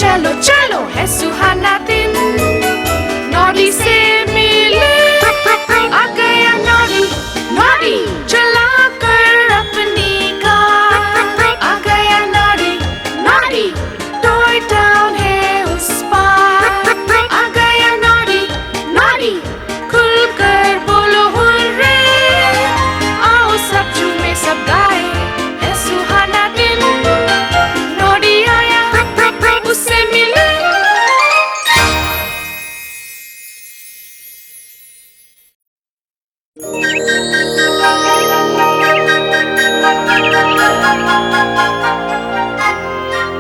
चलो चलो है सुहाना दिन, नॉडी से मिले आ गया नॉडी, नॉडी चला कर अपनी कार। आ गया नॉडी, नॉडी टॉय टाउन है उस पार। आ गया नॉडी, नॉडी खुल कर बोलो हुर्रे, आओ सब झूमे सब गाए, है सुहाना दिन, नॉडी आया उससे मिले।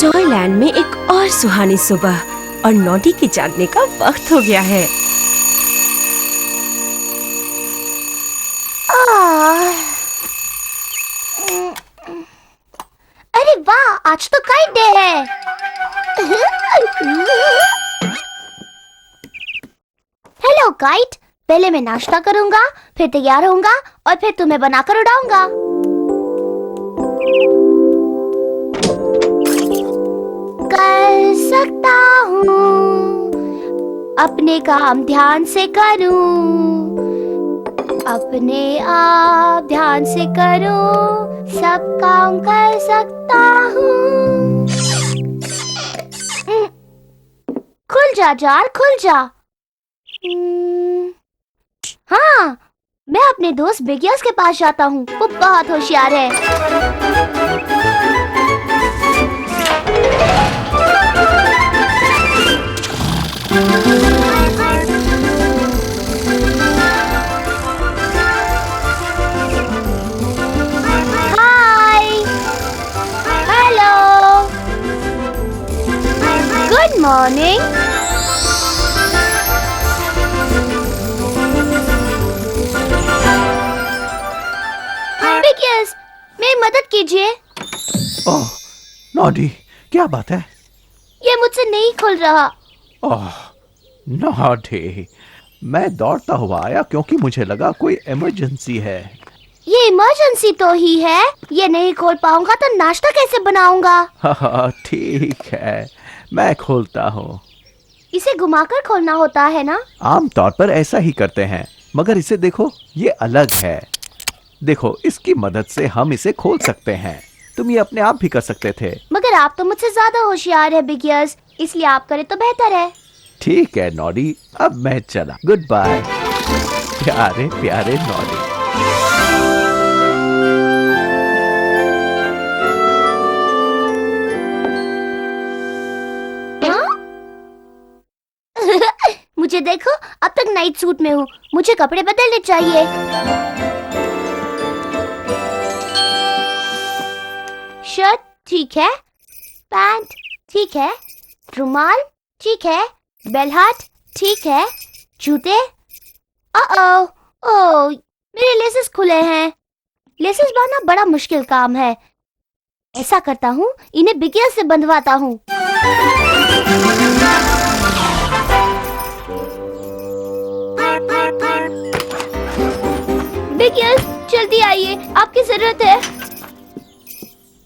टॉयलैंड में एक और सुहानी सुबह और नॉडी के जागने का वक्त हो गया है। अरे वाह, आज तो काइट डे है। हेलो काइट, पहले मैं नाश्ता करूंगा, फिर तैयार होऊंगा और फिर तुम्हें बनाकर उड़ाऊंगा। कर सकता हूँ, अपने काम ध्यान से करूँ, अपने आप ध्यान से करूँ, सब काम कर सकता हूँ। खुल जा जार, खुल जा। हाँ, मैं अपने दोस्त बिगियस के पास जाता हूँ, वो बहुत होशियार है। Good morning. बिगियस, मेरी मदद कीजिए। ओह, नॉडी, क्या बात है? ये मुझसे नहीं खुल रहा। ओह, नॉडी, मैं दौड़ता हुआ आया क्योंकि मुझे लगा कोई इमरजेंसी है। ये इमरजेंसी तो ही है। ये नहीं खोल पाऊंगा तो नाश्ता कैसे बनाऊंगा? हाँ, ठीक है, मैं खोलता हूँ। इसे घुमाकर खोलना होता है ना? आमतौर पर ऐसा ही करते हैं, मगर इसे देखो, ये अलग है। देखो, इसकी मदद से हम इसे खोल सकते हैं। तुम ये अपने आप भी कर सकते थे। मगर आप तो मुझसे ज्यादा होशियार है बिगियस, इसलिए आप करें तो बेहतर है। ठीक है नॉडी, अब मैं चला। गुड बाय प्यारे प्यारे नॉडी। मुझे देखो, अब तक नाइट सूट में हूँ, मुझे कपड़े बदलने चाहिए। शर्ट ठीक है, पैंट ठीक है, रुमाल ठीक है, बेल हाट ठीक है, जूते। ओह, मेरे लेसेस खुले हैं। लेसेस बांधना बड़ा मुश्किल काम है। ऐसा करता हूँ, इन्हें बिगियस से बंधवाता हूँ। बिगियस, जल्दी आइए, आपकी जरूरत है।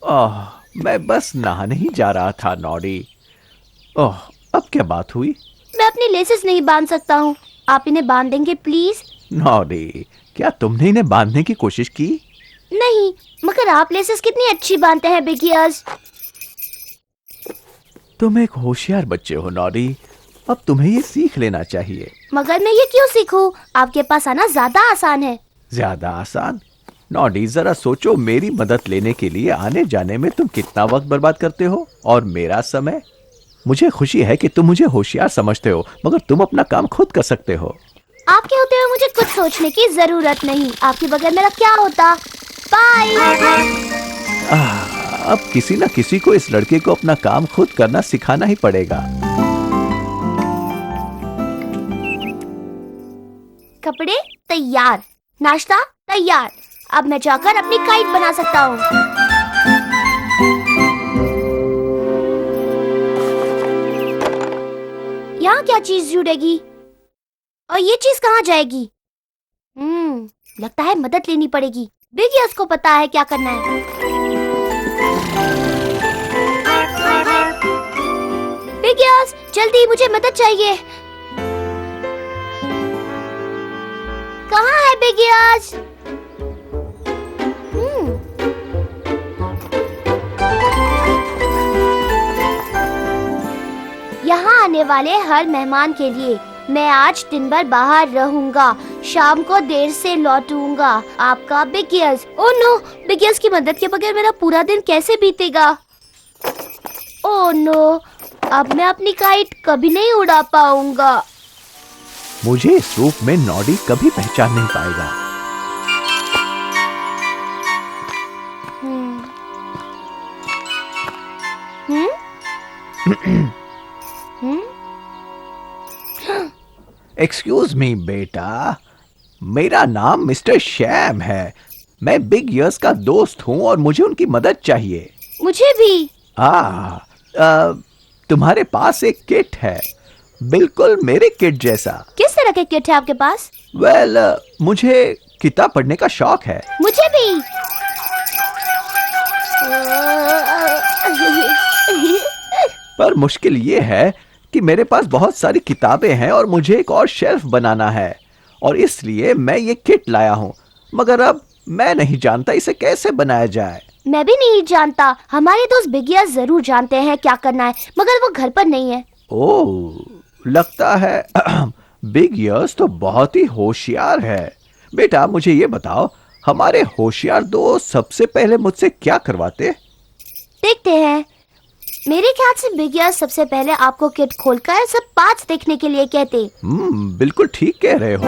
ओह, मैं बस नहाने ही जा रहा था नॉडी। ओह, अब क्या बात हुई? मैं अपनी लेसेस नहीं बांध सकता हूँ, आप इन्हें बांध देंगे प्लीज? नॉडी, क्या तुमने इन्हें बांधने की कोशिश की? नहीं, मगर आप लेसेस कितनी अच्छी बांधते हैं बिगियस। तुम एक होशियार बच्चे हो नॉडी, अब तुम्हें ये सीख लेना चाहिए। मगर मैं ये क्यों सीखूं? आपके पास आना ज्यादा आसान है। ज्यादा आसान? नॉडी, जरा सोचो, मेरी मदद लेने के लिए आने जाने में तुम कितना वक्त बर्बाद करते हो, और मेरा समय। मुझे खुशी है कि तुम मुझे होशियार समझते हो, मगर तुम अपना काम खुद कर सकते हो। आपके होते हुए मुझे कुछ सोचने की जरूरत नहीं। आपके बगैर मेरा क्या होता? बाय। अब किसी न किसी को इस लड़के को अपना काम खुद करना सिखाना ही पड़ेगा। कपड़े तैयार, नाश्ता तैयार। अब मैं जाकर अपनी काइट बना सकता हूँ। यहाँ क्या चीज जुड़ेगी और ये चीज कहाँ जाएगी? लगता है मदद लेनी पड़ेगी। बिगियस को पता है क्या करना है। बिग यस, जल्दी, मुझे मदद चाहिए। कहाँ है बिग यस? यहाँ आने वाले हर मेहमान के लिए मैं आज दिन भर बाहर रहूंगा, शाम को देर से लौटूंगा। आपका Big Ears. Oh no, Big Ears की मदद के बगैर मेरा पूरा दिन कैसे बीतेगा? ओह नो, अब मैं अपनी काइट कभी नहीं उड़ा पाऊंगा। मुझे इस रूप में नॉडी कभी पहचान नहीं पाएगा। एक्सक्यूज मी बेटा, मेरा नाम मिस्टर शैम है। मैं बिग यस का दोस्त हूँ और मुझे उनकी मदद चाहिए। मुझे भी। तुम्हारे पास एक किट है, बिल्कुल मेरे किट जैसा। किस तरह के किट है आपके पास? वेल, मुझे किताब पढ़ने का शौक है। मुझे भी। पर मुश्किल ये है कि मेरे पास बहुत सारी किताबें हैं और मुझे एक और शेल्फ बनाना है, और इसलिए मैं ये किट लाया हूँ। मगर अब मैं नहीं जानता इसे कैसे बनाया जाए। मैं भी नहीं जानता। हमारे दोस्त बिग यस जरूर जानते हैं क्या करना है, मगर वो घर पर नहीं है। ओह, लगता है बिग यस तो बहुत ही होशियार है। बेटा, मुझे ये बताओ, हमारे होशियार दोस्त सबसे पहले मुझसे क्या करवाते? देखते हैं। मेरे ख्याल से बिग यस सबसे पहले आपको किट खोलकर सब पार्ट्स देखने के लिए कहते। बिल्कुल ठीक कह रहे हो।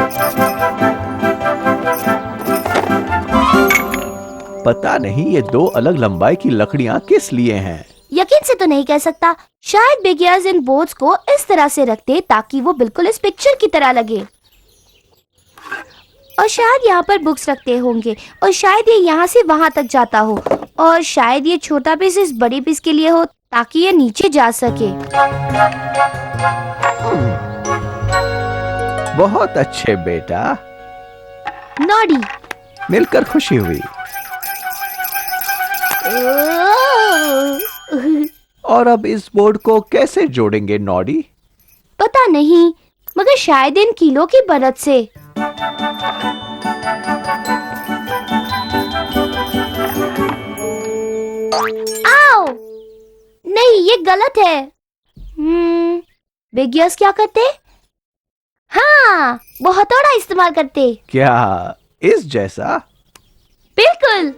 पता नहीं ये दो अलग लंबाई की लकड़ियां किस लिए हैं। यकीन से तो नहीं कह सकता। शायद बिग यस इन बोर्ड्स को इस तरह से रखते ताकि वो बिल्कुल इस पिक्चर की तरह लगे, और शायद यहाँ पर बुक्स रखते होंगे, और शायद ये यहाँ से वहाँ तक जाता हो, और शायद ये छोटा पीस इस बड़ी पीस के लिए हो ताकि ये नीचे जा सके। बहुत अच्छे बेटा। नॉडी। मिलकर खुशी हुई। और अब इस बोर्ड को कैसे जोड़ेंगे नॉडी? पता नहीं, मगर शायद इन कीलों की मदद से। आओ! नहीं, ये गलत है। बिग यस क्या करते? हाँ, वो हथौड़ा इस्तेमाल करते। क्या इस जैसा? बिल्कुल।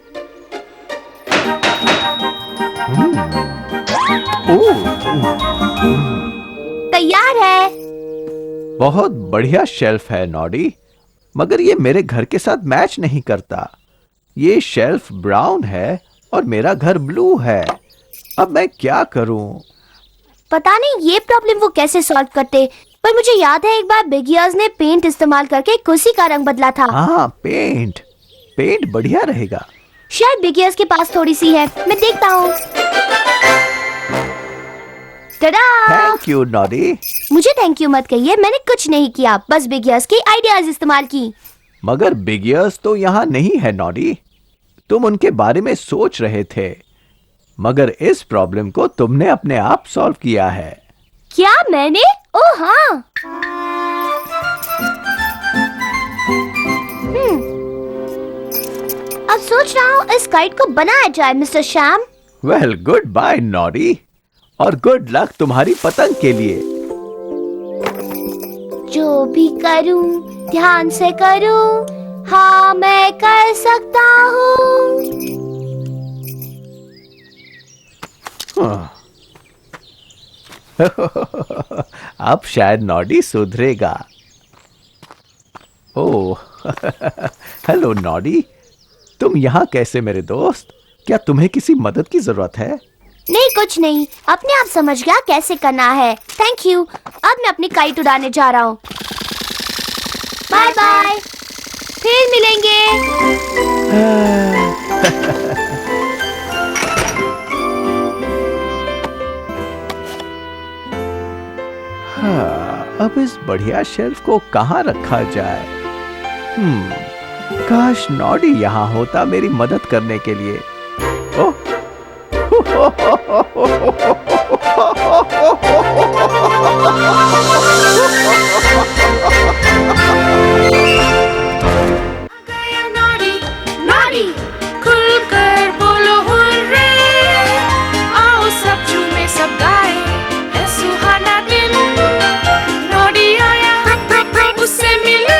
तैयार है। बहुत बढ़िया शेल्फ है नॉडी, मगर ये मेरे घर के साथ मैच नहीं करता। ये शेल्फ ब्राउन है और मेरा घर ब्लू है। अब मैं क्या करूं? पता नहीं ये प्रॉब्लम वो कैसे सॉल्व करते, पर मुझे याद है एक बार बिग यस ने पेंट इस्तेमाल करके कुर्सी का रंग बदला था। हाँ, पेंट बढ़िया रहेगा। शायद बिग यस के पास थोड़ी सी है, मैं देखता हूँ। Thank you Noddy. मुझे थैंक यू मत कहिए, मैंने कुछ नहीं किया, बस बिग यस की आइडियाज इस्तेमाल की। मगर बिग यस तो यहाँ नहीं है नॉडी। तुम उनके बारे में सोच रहे थे, मगर इस प्रॉब्लम को तुमने अपने आप सॉल्व किया है। क्या मैंने? ओह हाँ। अब सोच रहा हूँ इस काइट को बनाया जाए mister Shyam. Well, good bye Noddy, और गुड लक तुम्हारी पतंग के लिए। जो भी करूं ध्यान से करूं, हाँ मैं कर सकता हूँ। अब शायद नॉडी सुधरेगा। ओह, हेलो नॉडी, तुम यहाँ कैसे मेरे दोस्त? क्या तुम्हें किसी मदद की जरूरत है? नहीं, कुछ नहीं, अपने आप समझ गया कैसे करना है। Thank you. अब मैं अपनी काइट उड़ाने जा रहा हूँ। बाय बाय, फिर मिलेंगे। हाँ, अब इस बढ़िया शेल्फ को कहाँ रखा जाए? काश नॉडी यहाँ होता मेरी मदद करने के लिए। ओह गया नॉडी नॉडी खुलकर बोलो हुर्रे आओ सब झूमे सब गाए है सुहाना दिन नॉडी आया उससे मिले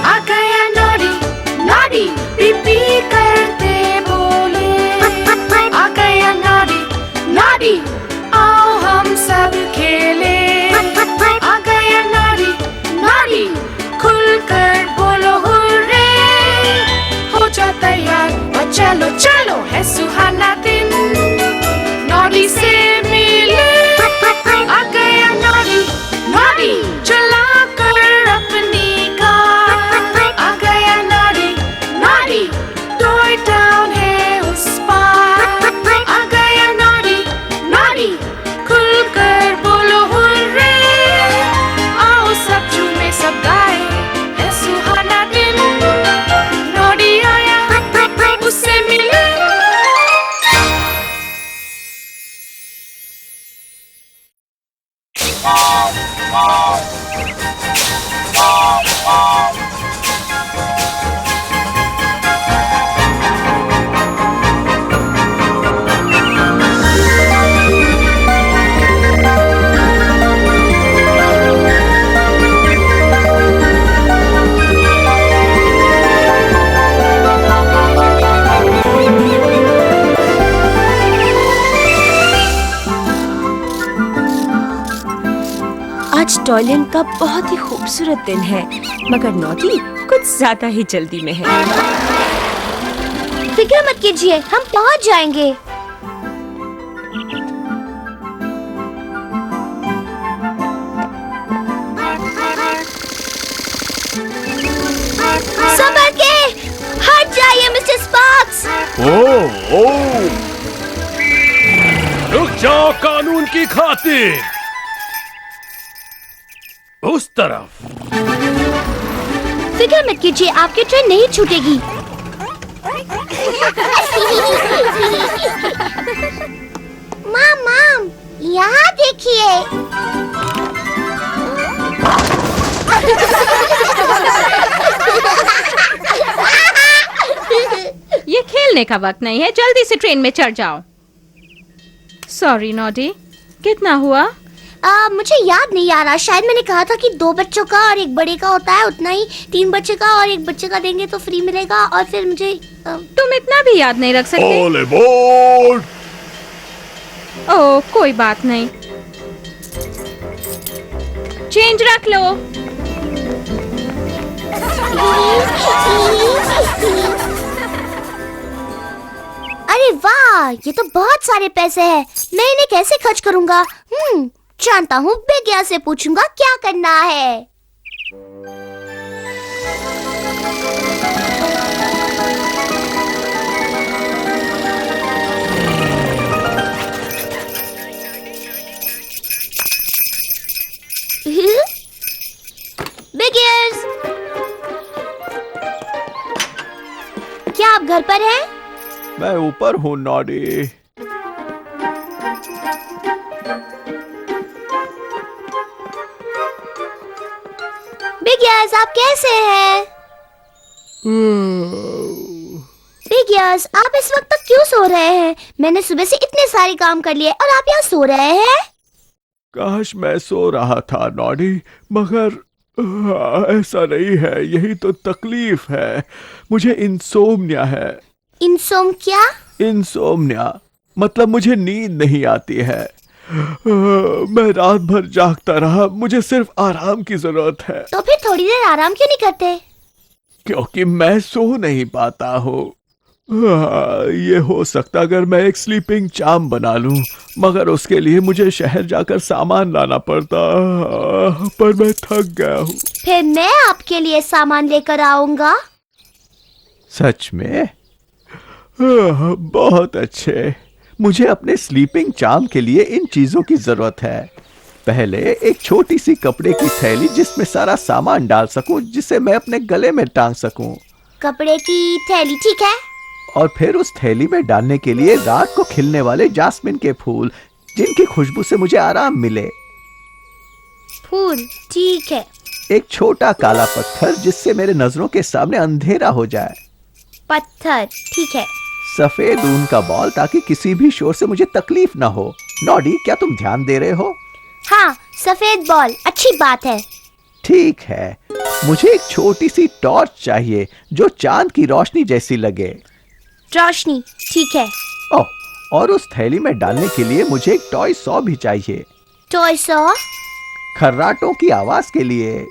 आ गया नॉडी नॉडी पीपी करते बोले आ गया नॉडी नॉडी आओ हम सब खेले आ गया नॉडी नॉडी खुलकर बोलो हुर्रे हो जा तैयार और चलो चलो है सुहाना दिन नॉडी से मिले आ गया नॉडी नॉडी चला कर अपनी कार आ गया नॉडी नॉडी टॉय टाउन है उस पार आ गया नॉडी नॉडी खुलकर बोलो हुर्रे आओ सब झूमे सब गाए है सुहाना दिन नॉडी आया उससे मिले आज टॉयलेट का बहुत ही खूबसूरत दिन है, मगर नॉटी कुछ ज्यादा ही जल्दी में है। फिक्र मत कीजिए, हम पहुंच जाएंगे। संभल के, हट जाइए मिस्टर स्पार्क्स। ओह, रुक जाओ कानून की खातिर। उस तरफ। फिक्र मत कीजिए, आपकी ट्रेन नहीं छूटेगी। माम, यहाँ देखिए। ये खेलने का वक्त नहीं है, जल्दी से ट्रेन में चढ़ जाओ। सॉरी नॉडी, कितना हुआ? मुझे याद नहीं आ रहा, शायद मैंने कहा था कि 2 बच्चों का और 1 बड़े का होता है, उतना ही। 3 बच्चे का और 1 बच्चे का देंगे तो फ्री मिलेगा, और फिर मुझे तुम इतना भी याद नहीं रख सकते? ऑल अबॉर्ड। ओह, कोई बात नहीं, चेंज रख लो। अरे वाह, ये तो बहुत सारे पैसे हैं। मैं इन्हें कैसे खर्च करूंगा? जानता हूँ, बिगिया से पूछूंगा क्या करना है। बिगियर्स, क्या आप घर पर हैं? मैं ऊपर हूँ नॉडी। बिगियर्स, आप कैसे हैं? बिगियर्स, आप इस वक्त तक क्यों सो रहे हैं? मैंने सुबह से इतने सारे काम कर लिए और आप यहाँ सो रहे हैं? काश मैं सो रहा था नॉडी, मगर ऐसा नहीं है। यही तो तकलीफ है, मुझे इंसोम्निया है। इंसोम क्या? इंसोम्निया मतलब मुझे नींद नहीं आती है। मैं रात भर जागता रहा, मुझे सिर्फ आराम की जरूरत है। तो फिर थोड़ी देर आराम क्यों नहीं करते? क्योंकि मैं सो नहीं पाता हूँ। ये हो सकता अगर मैं एक स्लीपिंग चार्म बना लूं, मगर उसके लिए मुझे शहर जाकर सामान लाना पड़ता, पर मैं थक गया हूँ। फिर मैं आपके लिए सामान लेकर आऊंगा। सच में? बहुत अच्छे। मुझे अपने स्लीपिंग चार्म के लिए इन चीजों की जरूरत है। पहले एक छोटी सी कपड़े की थैली जिसमें सारा सामान डाल सकूं, जिसे मैं अपने गले में टांग सकूं। कपड़े की थैली, ठीक है। और फिर उस थैली में डालने के लिए रात को खिलने वाले जास्मिन के फूल, जिनकी खुशबू से मुझे आराम मिले। फूल, ठीक है। एक छोटा काला पत्थर जिससे मेरे नजरों के सामने अंधेरा हो जाए। पत्थर, ठीक है। सफेद ऊन का बॉल ताकि किसी भी शोर से मुझे तकलीफ ना हो। नॉडी, क्या तुम ध्यान दे रहे हो? हाँ, सफेद बॉल, अच्छी बात है। ठीक है। मुझे एक छोटी सी टॉर्च चाहिए जो चांद की रोशनी जैसी लगे। रोशनी, ठीक है। ओह, और उस थैली में डालने के लिए मुझे एक टॉय सॉ भी चाहिए। Toy saw? खर्राटों की आवाज के लिए।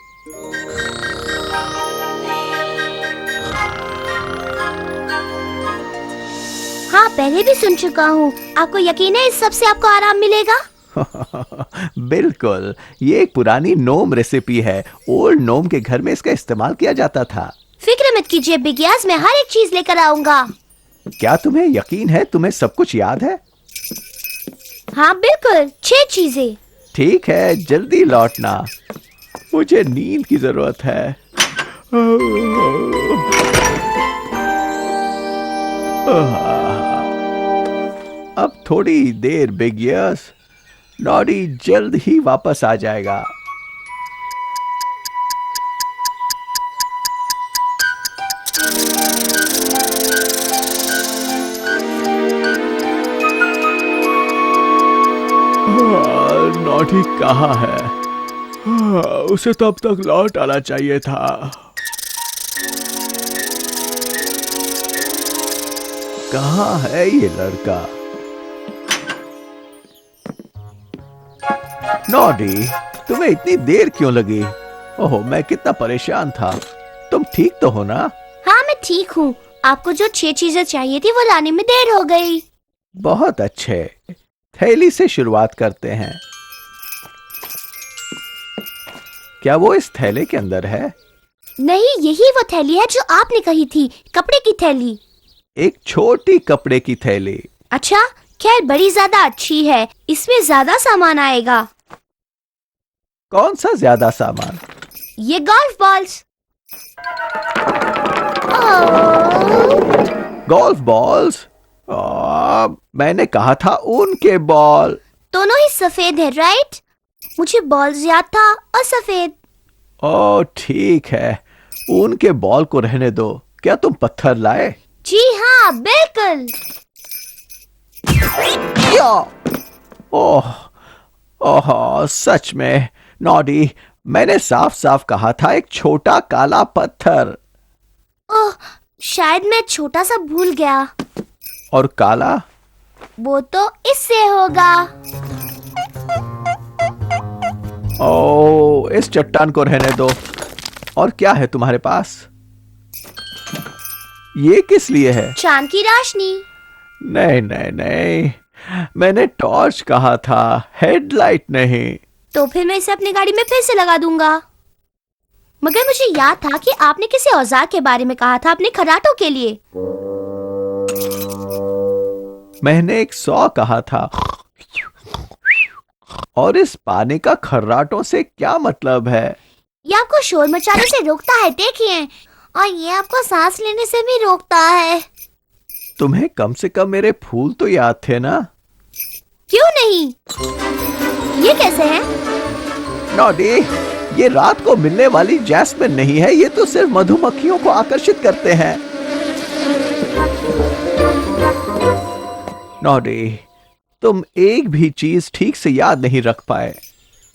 हाँ, पहले भी सुन चुका हूँ। आपको यकीन है इस सब से आपको आराम मिलेगा? बिल्कुल, ये एक पुरानी नोम रेसिपी है। ओल्ड नोम के घर में इसका इस्तेमाल किया जाता था। फिक्र मत कीजिए बिगियास, मैं हर एक चीज लेकर आऊंगा। क्या तुम्हें यकीन है तुम्हें सब कुछ याद है? हाँ बिल्कुल, 6 चीजें। ठीक है, जल्दी लौटना, मुझे नींद की जरूरत है। अब थोड़ी देर बिगियस, नॉडी जल्द ही वापस आ जाएगा। नॉडी कहाँ है? उसे तब तक लौट आना चाहिए था। कहाँ है ये लड़का? नॉडी, तुम्हें इतनी देर क्यों लगी? ओह, मैं कितना परेशान था। तुम ठीक तो हो ना? हाँ, मैं ठीक हूँ। आपको जो 6 चीजें चाहिए थी वो लाने में देर हो गई। बहुत अच्छे, थैली से शुरुआत करते हैं। क्या वो इस थैले के अंदर है? नहीं, यही वो थैली है जो आपने कही थी, कपड़े की थैली। एक छोटी कपड़े की थैली। अच्छा, खैर बड़ी ज्यादा अच्छी है, इसमें ज्यादा सामान आएगा। कौन सा ज्यादा सामान? ये गोल्फ बॉल्स। Golf balls? मैंने कहा था ऊन के बॉल। दोनों ही सफेद है, राइट? मुझे बॉल्स याद था और सफेद। ओह ठीक है, ऊन के बॉल को रहने दो। क्या तुम पत्थर लाए? जी हाँ, बिल्कुल। ओह ओह, सच में नॉडी, मैंने साफ साफ कहा था एक छोटा काला पत्थर। ओह, शायद मैं छोटा सा भूल गया। और काला? वो तो इससे होगा। ओह, इस चट्टान को रहने दो। और क्या है तुम्हारे पास? ये किस लिए है? चांद की रोशनी। नहीं नहीं नहीं, मैंने टॉर्च कहा था, हेडलाइट नहीं। तो फिर मैं इसे अपनी गाड़ी में फिर से लगा दूंगा। मगर मुझे याद था कि आपने किसी औजार के बारे में कहा था अपने खर्राटों के लिए। मैंने एक सॉ कहा था। और इस पानी का खर्राटों से क्या मतलब है? ये आपको शोर मचाने से रोकता है, देखिए। और ये आपको सांस लेने से भी रोकता है। तुम्हें कम से कम मेरे फूल तो याद थे ना? क्यों नहीं? ये कैसे है? नॉडी, ये रात को मिलने वाली जैस्मिन नहीं है, ये तो सिर्फ मधुमक्खियों को आकर्षित करते हैं। नॉडी, तुम एक भी चीज ठीक से याद नहीं रख पाए।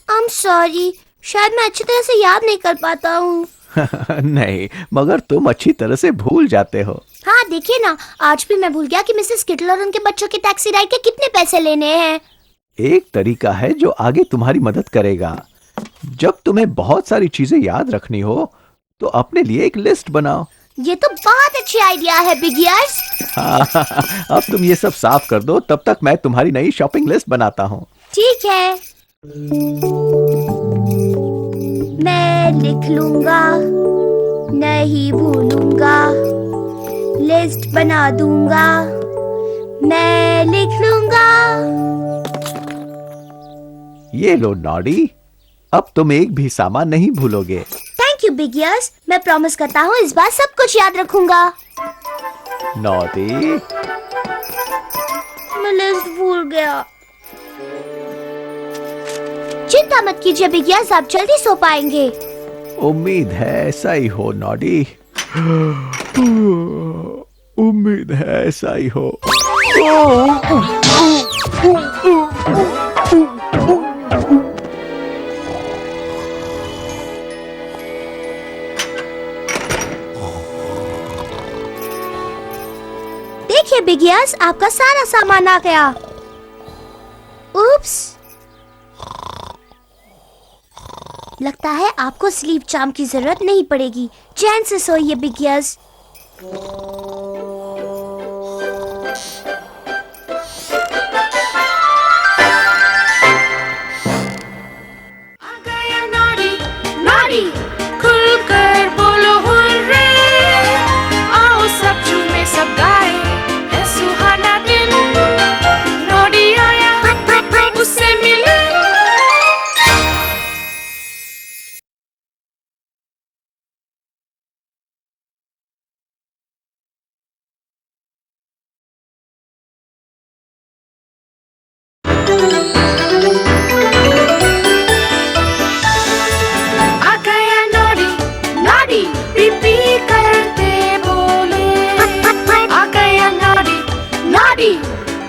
I'm sorry, शायद मैं अच्छी तरह से याद नहीं कर पाता हूँ। नहीं, मगर तुम अच्छी तरह से भूल जाते हो। हाँ देखिए ना, आज भी मैं भूल गया कि मिसेस किटल और उनके बच्चों की टैक्सी राइड के कितने पैसे लेने हैं। एक तरीका है जो आगे तुम्हारी मदद करेगा। जब तुम्हें बहुत सारी चीजें याद रखनी हो तो अपने लिए एक लिस्ट बनाओ। ये तो बहुत अच्छी आइडिया है बिग ईयर्स। अब तुम ये सब साफ कर दो, तब तक मैं तुम्हारी नई शॉपिंग लिस्ट बनाता हूँ। ठीक है, मैं लिख लूंगा, नहीं भूलूंगा, लिस्ट बना दूंगा, मैं लिख लूंगा। ये लो नॉडी, अब तुम एक भी सामान नहीं भूलोगे। थैंक यू बिग ईयर्स, मैं प्रॉमिस करता हूँ इस बार सब कुछ याद रखूंगा। नॉडी, मैं लिस्ट भूल गया। चिंता मत कीजिए बिग ईयर्स, आप जल्दी सो पाएंगे। उम्मीद है ऐसा ही हो नॉडी। उम्मीद है ऐसा ही हो। देखिए बिग ईयर्स, आपका सारा सामान आ गया। उप्स, लगता है आपको स्लीप चार्म की जरूरत नहीं पड़ेगी। चैन से सोइए बिग ईयर्स। आ गया नॉडी नॉडी, खुलकर बोलो हुर्रे, आओ सब झूमे सब गाए, है सुहाना दिन, नॉडी आया उससे मिले। आ गया नॉडी नॉडी, पीपी करते बोले, आ गया नॉडी नॉडी,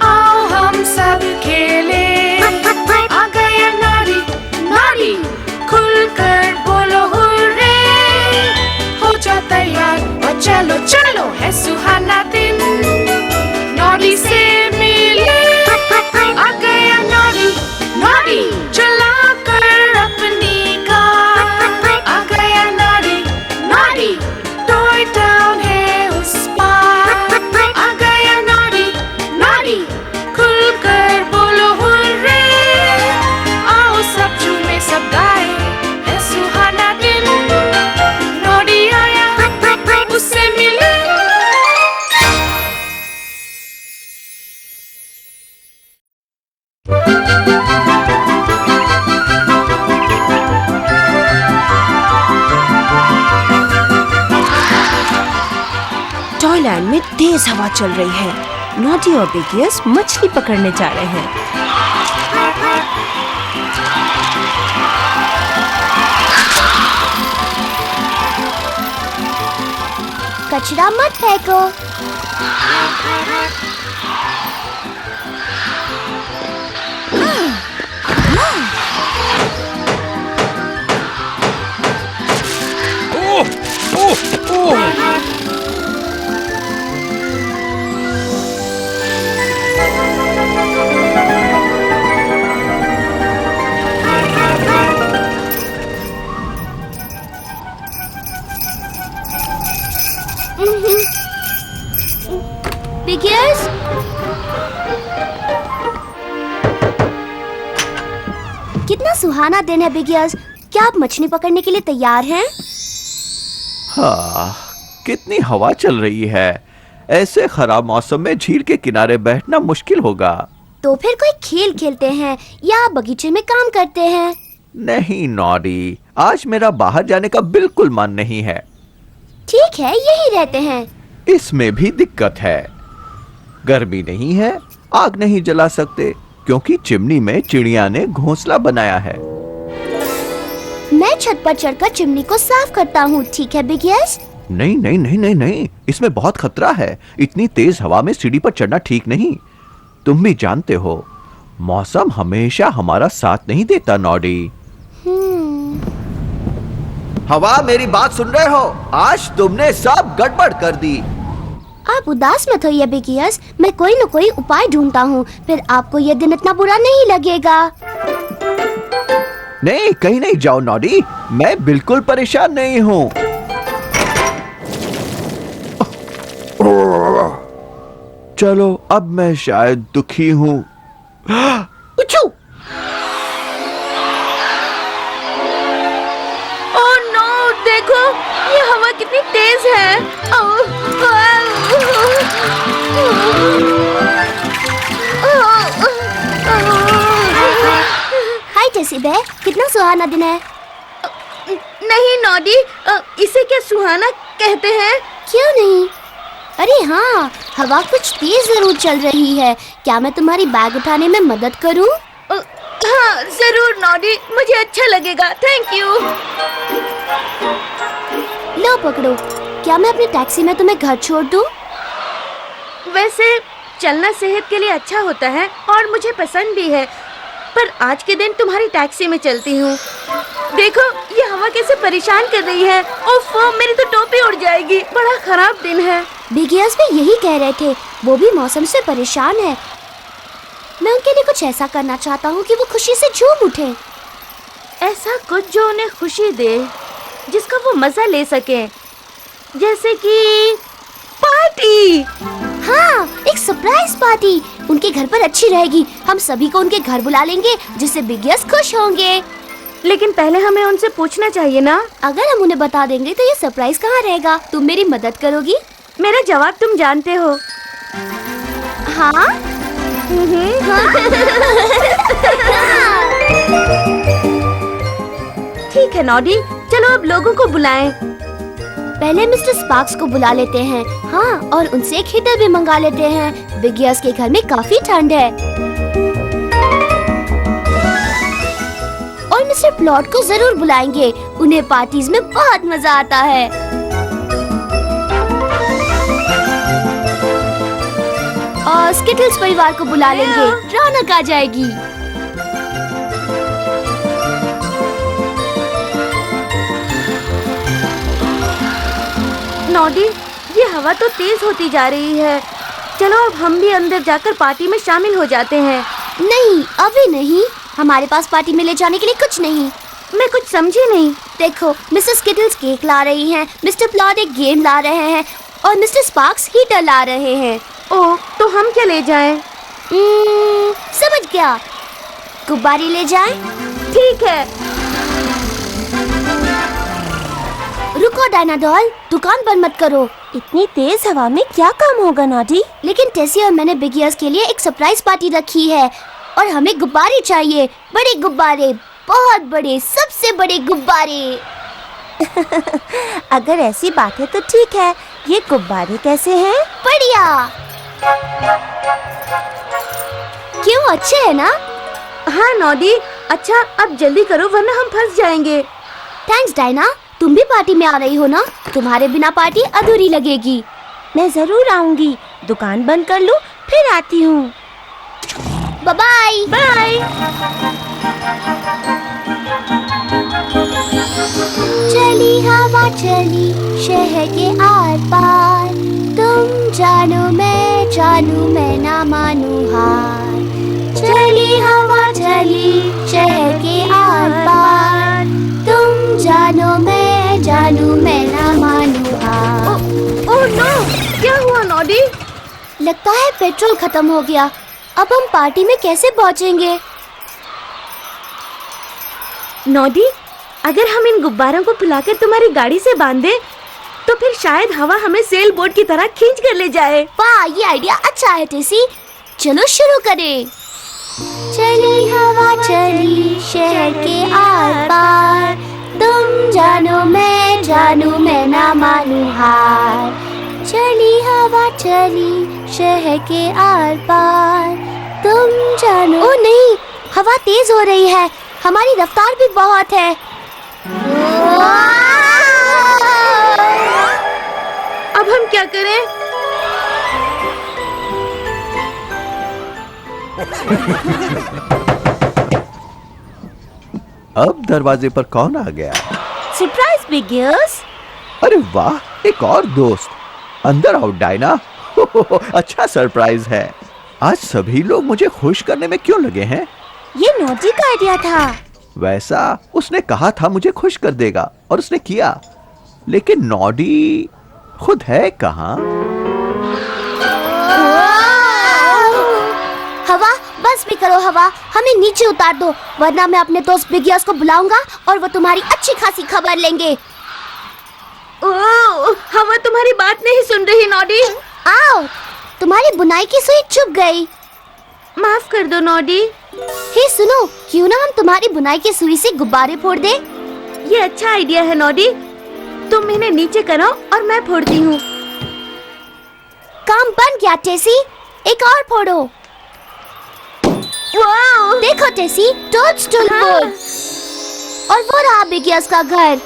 आओ हम सब खेले, आ गया नॉडी नॉडी, खुलकर बोलो हुर्रे, हो जा तैयार और चलो चलो, है सुहाना दिन, नॉडी से मिले। आ गया नॉडी नॉडी, चला कर अपनी कार, आ गया नॉडी नॉडी, टॉय टाउन है उस पार, आ गया नॉडी नॉडी, खुलकर बोलो हुर्रे, आओ सब झूमे सब गाए, है सुहाना दिन, नॉडी आया उससे मिले। टॉयलैंड में तेज हवा चल रही है। नॉटी और बिग ईयर्स मछली पकड़ने जा रहे हैं। कचरा मत फेंको। ओह ओह ओह, बिग ईयर्स, कितना सुहाना दिन है बिग ईयर्स। क्या आप मछली पकड़ने के लिए तैयार हैं? हाँ, कितनी हवा चल रही है। ऐसे खराब मौसम में झील के किनारे बैठना मुश्किल होगा। तो फिर कोई खेल खेलते हैं या बगीचे में काम करते हैं? नहीं नॉडी, आज मेरा बाहर जाने का बिल्कुल मन नहीं है। ठीक है, यही रहते हैं। इसमें भी दिक्कत है। गर्मी नहीं है, आग नहीं जला सकते क्योंकि चिमनी में चिड़िया ने घोंसला बनाया है। मैं छत पर चढ़कर चिमनी को साफ करता हूँ, ठीक है बिग ईयर्स? नहीं नहीं नहीं नहीं नहीं, इसमें बहुत खतरा है। इतनी तेज हवा में सीढ़ी पर चढ़ना ठीक नहीं। तुम भी जानते हो, मौसम हमेशा हमारा साथ नहीं देता नॉडी। हवा, मेरी बात सुन रहे हो? आज तुमने सब गड़बड़ कर दी। आप उदास मत होइए बिग ईयर्स, मैं कोई न कोई उपाय ढूंढता हूँ, फिर आपको यह दिन इतना बुरा नहीं लगेगा। नहीं, कहीं नहीं जाओ नॉडी, मैं बिल्कुल परेशान नहीं हूँ। चलो, अब मैं शायद दुखी हूँ। ओह नो, देखो ये हवा कितनी तेज है। हाय टेसी बेयर, कितना सुहाना दिन है। नहीं नॉडी, इसे क्या सुहाना कहते हैं? क्यों नहीं? अरे हाँ, हवा कुछ तेज जरूर चल रही है। क्या मैं तुम्हारी बैग उठाने में मदद करूँ? हाँ जरूर नॉडी, मुझे अच्छा लगेगा, थैंक यू। लो पकड़ो। क्या मैं अपनी टैक्सी में तुम्हें घर छोड़ दूँ? वैसे चलना सेहत के लिए अच्छा होता है और मुझे पसंद भी है, पर आज के दिन तुम्हारी टैक्सी में चलती हूँ। देखो ये हवा कैसे परेशान कर रही है। ओफ, मेरी तो टोपी उड़ जाएगी। बड़ा खराब दिन है। बिग ईयर्स भी यही कह रहे थे, वो भी मौसम से परेशान है। मैं उनके लिए कुछ ऐसा करना चाहता हूँ कि वो खुशी से झूम उठे। ऐसा कुछ जो उन्हें खुशी दे, जिसका वो मजा ले सके, जैसे कि पार्टी। हाँ, एक सरप्राइज पार्टी उनके घर पर अच्छी रहेगी। हम सभी को उनके घर बुला लेंगे, जिससे बिग ईयर्स खुश होंगे। लेकिन पहले हमें उनसे पूछना चाहिए ना। अगर हम उन्हें बता देंगे तो ये सरप्राइज कहाँ रहेगा? तुम मेरी मदद करोगी? मेरा जवाब तुम जानते हो। हाँ? ठीक है नॉडी, चलो अब लोगों को बुलाएं। पहले मिस्टर स्पार्क्स को बुला लेते हैं। हाँ, और उनसे एक हीटर भी मंगा लेते हैं। बिग ईयर्स के घर में काफी ठंड है। और मिस्टर प्लॉट को जरूर बुलाएंगे, उन्हें पार्टीज में बहुत मजा आता है। और स्किटल्स परिवार को बुला लेंगे, रौनक आ जाएगी। नॉडी, ये हवा तो तेज होती जा रही है। चलो अब हम भी अंदर जाकर पार्टी में शामिल हो जाते हैं। नहीं, अभी नहीं। हमारे पास पार्टी में ले जाने के लिए कुछ नहीं। मैं कुछ समझी नहीं। देखो, मिस्टर स्किटल्स केक ला रही हैं, मिस्टर प्लॉट एक गेम ला रहे हैं और मिस्टर स्पार्क्स हीटर ला रहे हैं। ओह, तो हम क्या ले जाएं? समझ गया, गुब्बारे ले जाएं? ठीक है। रुको डायना डॉल, दुकान बंद मत करो। इतनी तेज हवा में क्या काम होगा नॉडी? लेकिन टेसी और मैंने बिग ईयर्स के लिए एक सरप्राइज पार्टी रखी है और हमें गुब्बारे चाहिए। बड़े गुब्बारे, बहुत बड़े, सबसे बड़े गुब्बारे। अगर ऐसी बात है तो ठीक है। ये गुब्बारे कैसे हैं? बढ़िया। क्यों, अच्छे है ना? हाँ नॉडी, अच्छा अब जल्दी करो वरना हम फंस जाएंगे। थैंक्स डायना, तुम भी पार्टी में आ रही हो ना? तुम्हारे बिना पार्टी अधूरी लगेगी। मैं जरूर आऊंगी। दुकान बंद कर लूं, फिर आती हूँ। Bye bye. चली हवा चली शहर के आर पार, तुम जानो मैं ना मानू हार। चली हवा चली शहर के आर पार, तुम जानो मैं ना मानू हार। ओह नो, क्या हुआ नॉडी? लगता है पेट्रोल खत्म हो गया। अब हम पार्टी में कैसे पहुंचेंगे? नॉडी, अगर हम इन गुब्बारों को फुलाकर तुम्हारी गाड़ी से बांध दें, तो फिर शायद हवा हमें सेल बोट की तरह खींच कर ले जाए। वाह, ये आइडिया अच्छा है टेसी। चलो शुरू करें। चली हवा चली शहर के आर पार, तुम जानो मैं ना मानू हार। चली हवा चली शहर के आर पार, तुम जानो। ओ नहीं, हवा तेज हो रही है, हमारी रफ्तार भी बहुत है। अब हम क्या करें? अब दरवाजे पर कौन आ गया? Surprise big years. अरे वाह, एक और दोस्त। अंदर आओ डायना। अच्छा सरप्राइज है। आज सभी लोग मुझे खुश करने में क्यों लगे हैं? ये नॉडी का आइडिया था। वैसा उसने कहा था मुझे खुश कर देगा और उसने किया, लेकिन नॉडी खुद है कहाँ? हवा, बस भी करो हवा, हमें नीचे उतार दो, वरना मैं अपने दोस्त बिग ईयर्स को बुलाऊंगा और वो तुम्हारी अच्छी खासी खबर लेंगे। ओह, हवा तुम्हारी बात नहीं सुन रही नॉडी। आओ, तुम्हारी बुनाई की सुई चुभ गई। माफ कर दो नॉडी, हे सुनो, क्यों ना हम तुम्हारी बुनाई की सुई से गुब्बारे फोड़ दे? ये अच्छा आइडिया है नॉडी। तुम इन्हें नीचे करो और मैं फोड़ती हूँ। काम बन गया टेसी, एक और फोड़ो। वाओ! देखो टेसी, टोडस्टूल बोर्ड। और वो रहा बिगियस का घर।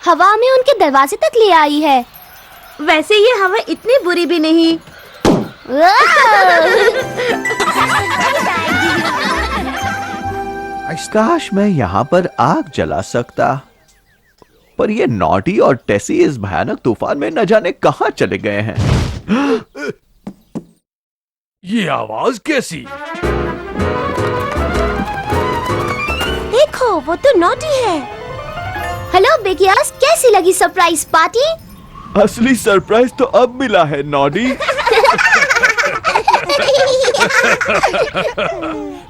हवा में उनके दरवाजे तक ले आई है। वैसे ये हवा इतनी बुरी भी नहीं। काश मैं यहाँ पर आग जला सकता, पर ये नॉटी और टेसी इस भयानक तूफान में न जाने कहाँ चले गए हैं। ये आवाज कैसी? देखो, वो तो नॉटी है। हेलो बिगियस, कैसी लगी सरप्राइज पार्टी? असली सरप्राइज तो अब मिला है नॉडी।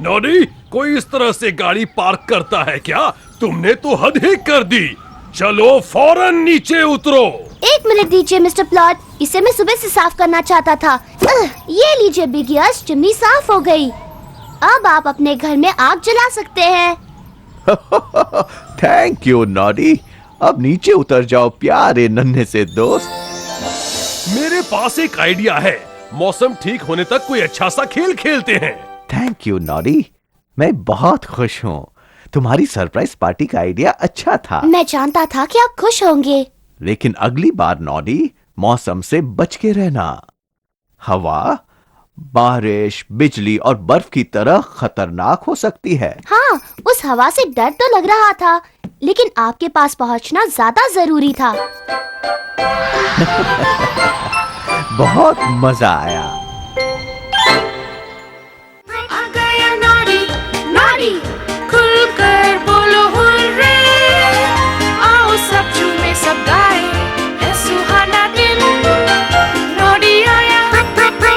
नॉडी, कोई इस तरह से गाड़ी पार्क करता है क्या? तुमने तो हद ही कर दी। चलो फौरन नीचे उतरो। एक मिनट दीजिए मिस्टर प्लॉट, इसे मैं सुबह से साफ करना चाहता था। ये लीजिए बिगियस, चिमनी साफ हो गई। अब आप अपने घर में आग जला सकते हैं। Thank you Noddy. अब नीचे उतर जाओ प्यारे नन्हे से दोस्त। मेरे पास एक आइडिया है। मौसम ठीक होने तक कोई अच्छा सा खेल खेलते हैं। थैंक यू नॉडी, मैं बहुत खुश हूँ। तुम्हारी सरप्राइज पार्टी का आइडिया अच्छा था। मैं जानता था कि आप खुश होंगे। लेकिन अगली बार नॉडी, मौसम से बच के रहना। हवा, बारिश, बिजली और बर्फ की तरह खतरनाक हो सकती है। हाँ, उस हवा से डर तो लग रहा था, लेकिन आपके पास पहुंचना ज्यादा जरूरी था। बहुत मजा आया। आ गया नॉडी, नॉडी, खुलकर बोलो हुर्रे। आओ सब झूमे सब गाए, है सुहाना दिन। नॉडी आया,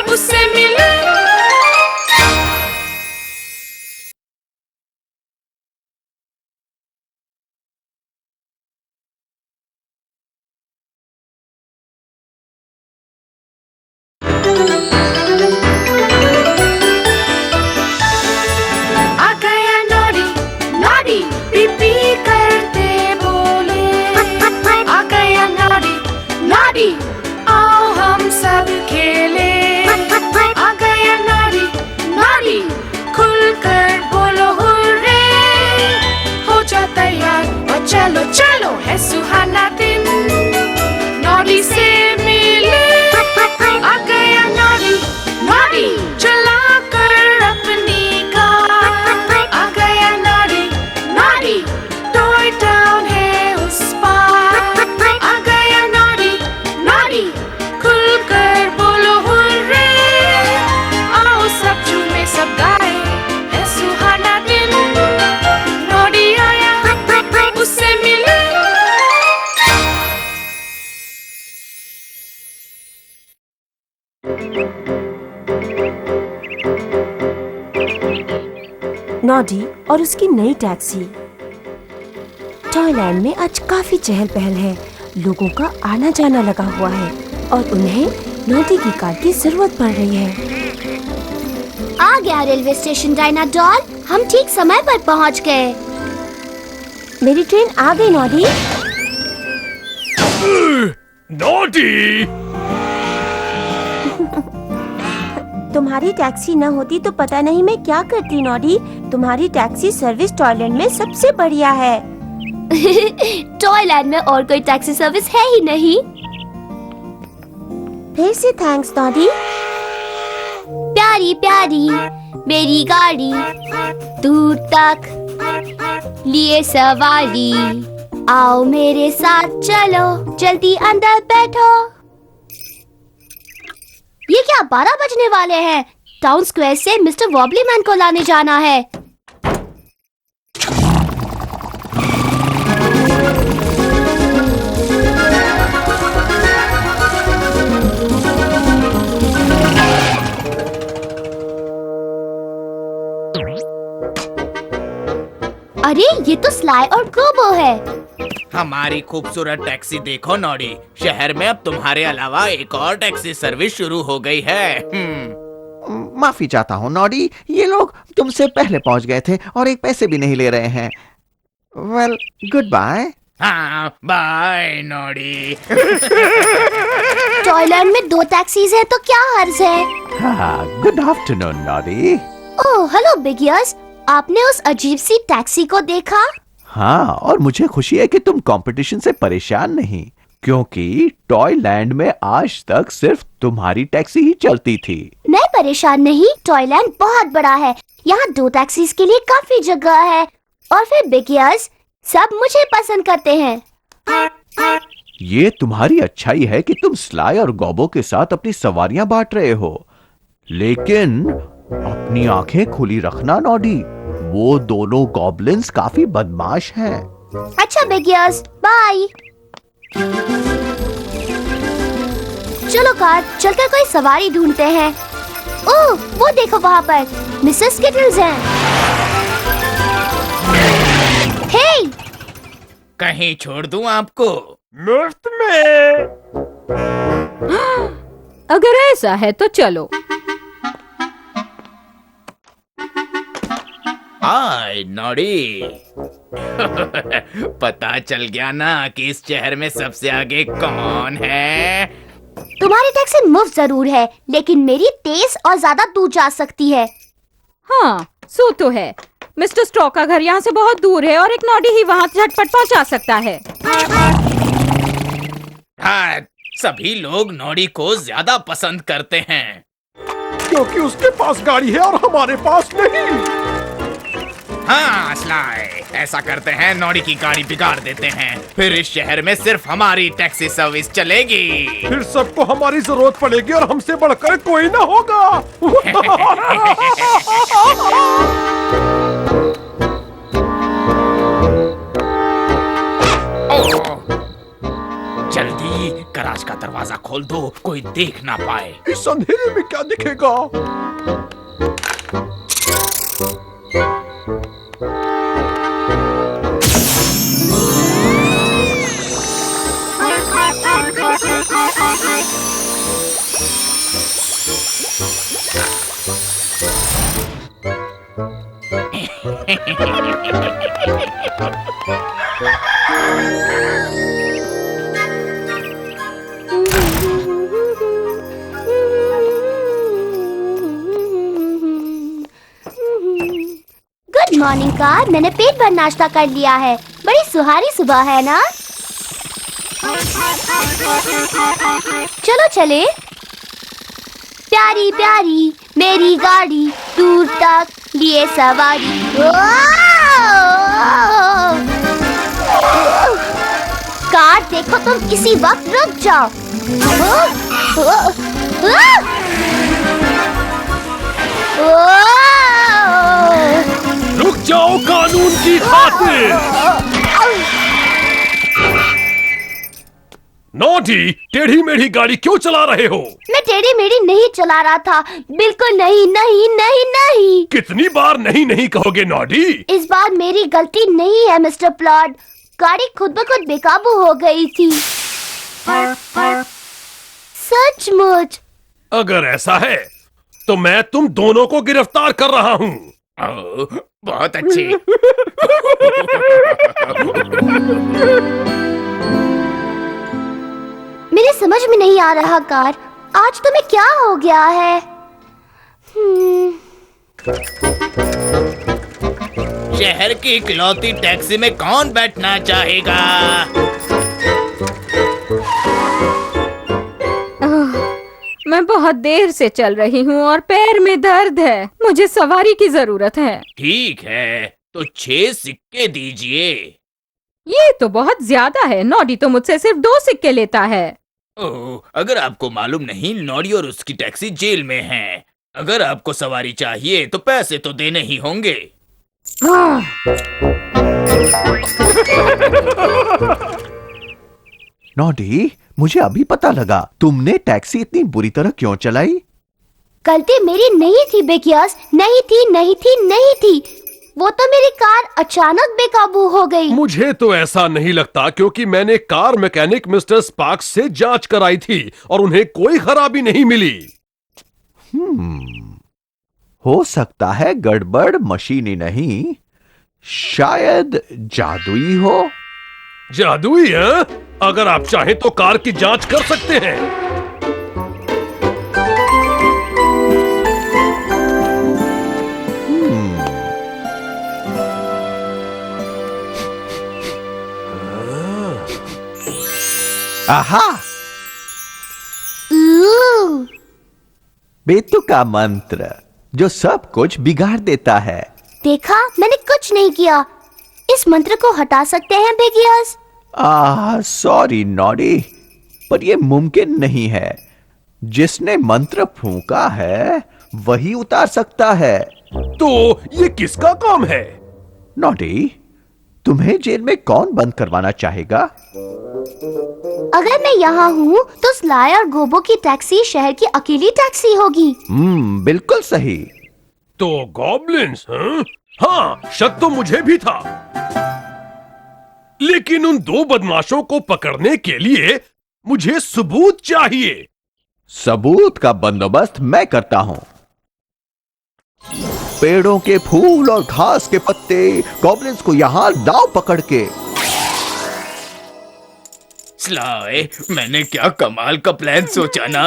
उससे मिले। आ गया नॉडी, नॉडी, पीपी करते बोले। आ गया नॉडी, नॉडी, आओ हम सब खेले। आ गया नॉडी, नॉडी, खुलकर बोलो हुर्रे। हो जा तैयार और चलो चलो, है सुहाना दिन। नॉडी से मिले। आ गया नॉडी, नॉडी, चला कर अपनी कार। आ गया नॉडी, नॉडी, टॉय टाउन है उस पार। आ गया नॉडी, नॉडी, खुलकर बोलो हुर्रे। आओ सब झूमे सब गाए, है सुहाना दिन। नॉडी आया, उससे मिले। नॉडी और उसकी नई टैक्सी। टॉयलैंड में आज काफी चहल पहल है। लोगों का आना जाना लगा हुआ है और उन्हें नॉडी की कार की जरूरत पड़ रही है। आ गया रेलवे स्टेशन डायना डॉल, हम ठीक समय पर पहुंच गए। मेरी ट्रेन आ गई नॉडी। नॉडी, तुम्हारी टैक्सी न होती तो पता नहीं मैं क्या करती नॉडी। तुम्हारी टैक्सी सर्विस टॉयलैंड में सबसे बढ़िया है। टॉयलैंड में और कोई टैक्सी सर्विस है ही नहीं। फिर से थैंक्स नॉडी। प्यारी प्यारी मेरी गाड़ी, दूर तक लिए सवारी। आओ मेरे साथ चलो, जल्दी अंदर बैठो। ये क्या 12 बजने वाले हैं? टाउन स्क्वायर से मिस्टर वॉबली मैन को लाने जाना है। अरे ये तो स्लाई और कोबो है। हमारी खूबसूरत टैक्सी देखो नॉडी। शहर में अब तुम्हारे अलावा एक और टैक्सी सर्विस शुरू हो गई है। माफी चाहता हूँ नॉडी, ये लोग तुमसे पहले पहुंच गए थे और एक पैसे भी नहीं ले रहे हैं। Well, goodbye. हाँ, बाय नॉडी। टॉयलैंड में 2 टैक्सीज है तो क्या हर्ज है? हाँ, good afternoon Noddy. Oh hello Big Ears, आपने उस अजीब सी टैक्सी को देखा? हाँ, और मुझे खुशी है कि तुम कंपटीशन से परेशान नहीं, क्योंकि टॉयलैंड में आज तक सिर्फ तुम्हारी टैक्सी ही चलती थी। मैं परेशान नहीं, टॉयलैंड बहुत बड़ा है, यहाँ 2 टैक्सीज के लिए काफी जगह है। और फिर बिग ईयर्स, सब मुझे पसंद करते हैं। ये तुम्हारी अच्छाई है कि तुम स्लाई और गॉबो के साथ अपनी सवारियां बांट रहे हो, लेकिन अपनी आंखें खुली रखना नॉडी, वो दोनों गॉब्लिन्स काफी बदमाश हैं। अच्छा बिग ईयर्स, बाय। चलो कार, चलकर कोई सवारी ढूंढते हैं। ओह, वो देखो वहाँ पर मिसेस स्किटल्स हैं। हे! कहीं छोड़ दूं आपको? मुफ्त में। अगर ऐसा है तो चलो। हाय नॉडी। पता चल गया ना कि इस शहर में सबसे आगे कौन है? तुम्हारी टैक्सी मुफ्त जरूर है, लेकिन मेरी तेज और ज्यादा दूर जा सकती है। हाँ, सो तो है। मिस्टर स्ट्रॉ का घर यहाँ से बहुत दूर है और एक नॉडी ही वहाँ झटपट पहुँचा सकता है। हाँ, सभी लोग नॉडी को ज्यादा पसंद करते हैं। क्योंकि उसके पास गाड़ी है और हमारे पास नहीं। हाँ स्लाई, ऐसा करते हैं, नॉडी की गाड़ी बिगाड़ देते हैं, फिर इस शहर में सिर्फ हमारी टैक्सी सर्विस चलेगी। फिर सबको हमारी जरूरत पड़ेगी और हमसे बढ़कर कोई ना होगा। जल्दी गराज का दरवाजा खोल दो, कोई देख ना पाए। इस अंधेरे में क्या दिखेगा? गुड मॉर्निंग कार, मैंने पेट भर नाश्ता कर लिया है। बड़ी सुहानी सुबह है ना? चलो चले। प्यारी प्यारी मेरी गाड़ी, दूर तक लिए सवारी। कार देखो, तुम किसी वक्त रुक जाओ। रुक जाओ कानून की खातिर। नॉटी, टेढ़ी मेढ़ी गाड़ी क्यों चला रहे हो? मैं टेढ़ी मेढ़ी नहीं चला रहा था, बिल्कुल नहीं नहीं नहीं नहीं। कितनी बार नहीं नहीं कहोगे नॉटी? इस बार मेरी गलती नहीं है मिस्टर प्लॉट, गाड़ी खुद ब खुद बेकाबू हो गई थी। सचमुच? अगर ऐसा है तो मैं तुम दोनों को गिरफ्तार कर रहा हूँ। बहुत अच्छी। मेरे समझ में नहीं आ रहा कार, आज तुम्हें क्या हो गया है? शहर की इकलौती टैक्सी में कौन बैठना चाहेगा? मैं बहुत देर से चल रही हूँ और पैर में दर्द है, मुझे सवारी की जरूरत है। ठीक है, तो 6 सिक्के दीजिए। ये तो बहुत ज्यादा है, नॉडी तो मुझसे सिर्फ 2 सिक्के लेता है। ओह, अगर आपको मालूम नहीं, नॉडी और उसकी टैक्सी जेल में है। अगर आपको सवारी चाहिए तो पैसे तो देने ही होंगे। नॉडी, मुझे अभी पता लगा तुमने टैक्सी इतनी बुरी तरह क्यों चलाई। गलती मेरी नहीं थी बेकियास, नहीं थी नहीं थी नहीं थी। वो तो मेरी कार अचानक बेकाबू हो गई। मुझे तो ऐसा नहीं लगता, क्योंकि मैंने कार मैकेनिक मिस्टर स्पार्क्स से जांच कराई थी और उन्हें कोई खराबी नहीं मिली। हो सकता है गड़बड़ मशीनी नहीं, शायद जादुई हो। जादुई है? अगर आप चाहें तो कार की जांच कर सकते हैं। आहा, बेतुका मंत्र जो सब कुछ बिगाड़ देता है। देखा, मैंने कुछ नहीं किया। इस मंत्र को हटा सकते हैं बिगियर्स? सॉरी नॉडी, पर यह मुमकिन नहीं है। जिसने मंत्र फूंका है वही उतार सकता है। तो ये किसका काम है? नॉडी, तुम्हें जेल में कौन बंद करवाना चाहेगा? अगर मैं यहाँ हूँ तो स्लाय और गोबो की टैक्सी शहर की अकेली टैक्सी होगी। बिल्कुल सही। तो गॉब्लिन्स? हाँ, शक तो मुझे भी था। लेकिन उन दो बदमाशों को पकड़ने के लिए मुझे सबूत चाहिए। सबूत का बंदोबस्त मैं करता हूं। पेड़ों के फूल और घास के पत्ते गॉब्लिन्स को यहां दांव पकड़ के। स्लाय, मैंने क्या कमाल का प्लान सोचा ना।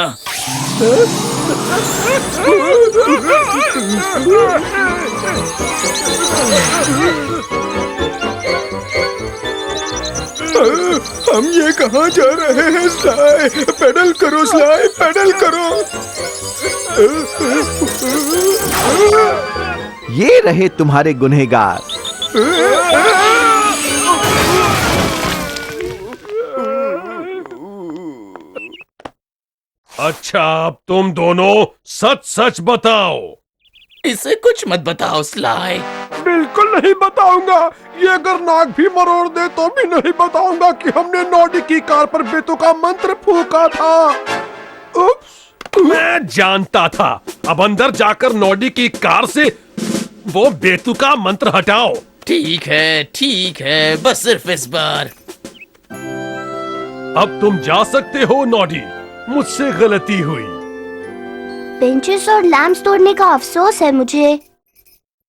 हम ये कहां जा रहे हैं? स्लाय, पेडल करो स्लाय, पेडल करो। ये रहे तुम्हारे गुनहगार। अच्छा, अब तुम दोनों सच सच बताओ। इसे कुछ मत बताओ स्लाय। बिल्कुल नहीं बताऊंगा। ये अगर नाक भी मरोड़ दे तो भी नहीं बताऊंगा कि हमने नॉडी की कार पर बेतुका मंत्र फूंका था। उप्स, मैं जानता था। अब अंदर जाकर नॉडी की कार से वो बेतुका मंत्र हटाओ। ठीक है, बस सिर्फ इस बार। अब तुम जा सकते हो नॉडी, मुझसे गलती हुई। बेंचेस और लैंप्स तोड़ने का अफसोस है मुझे।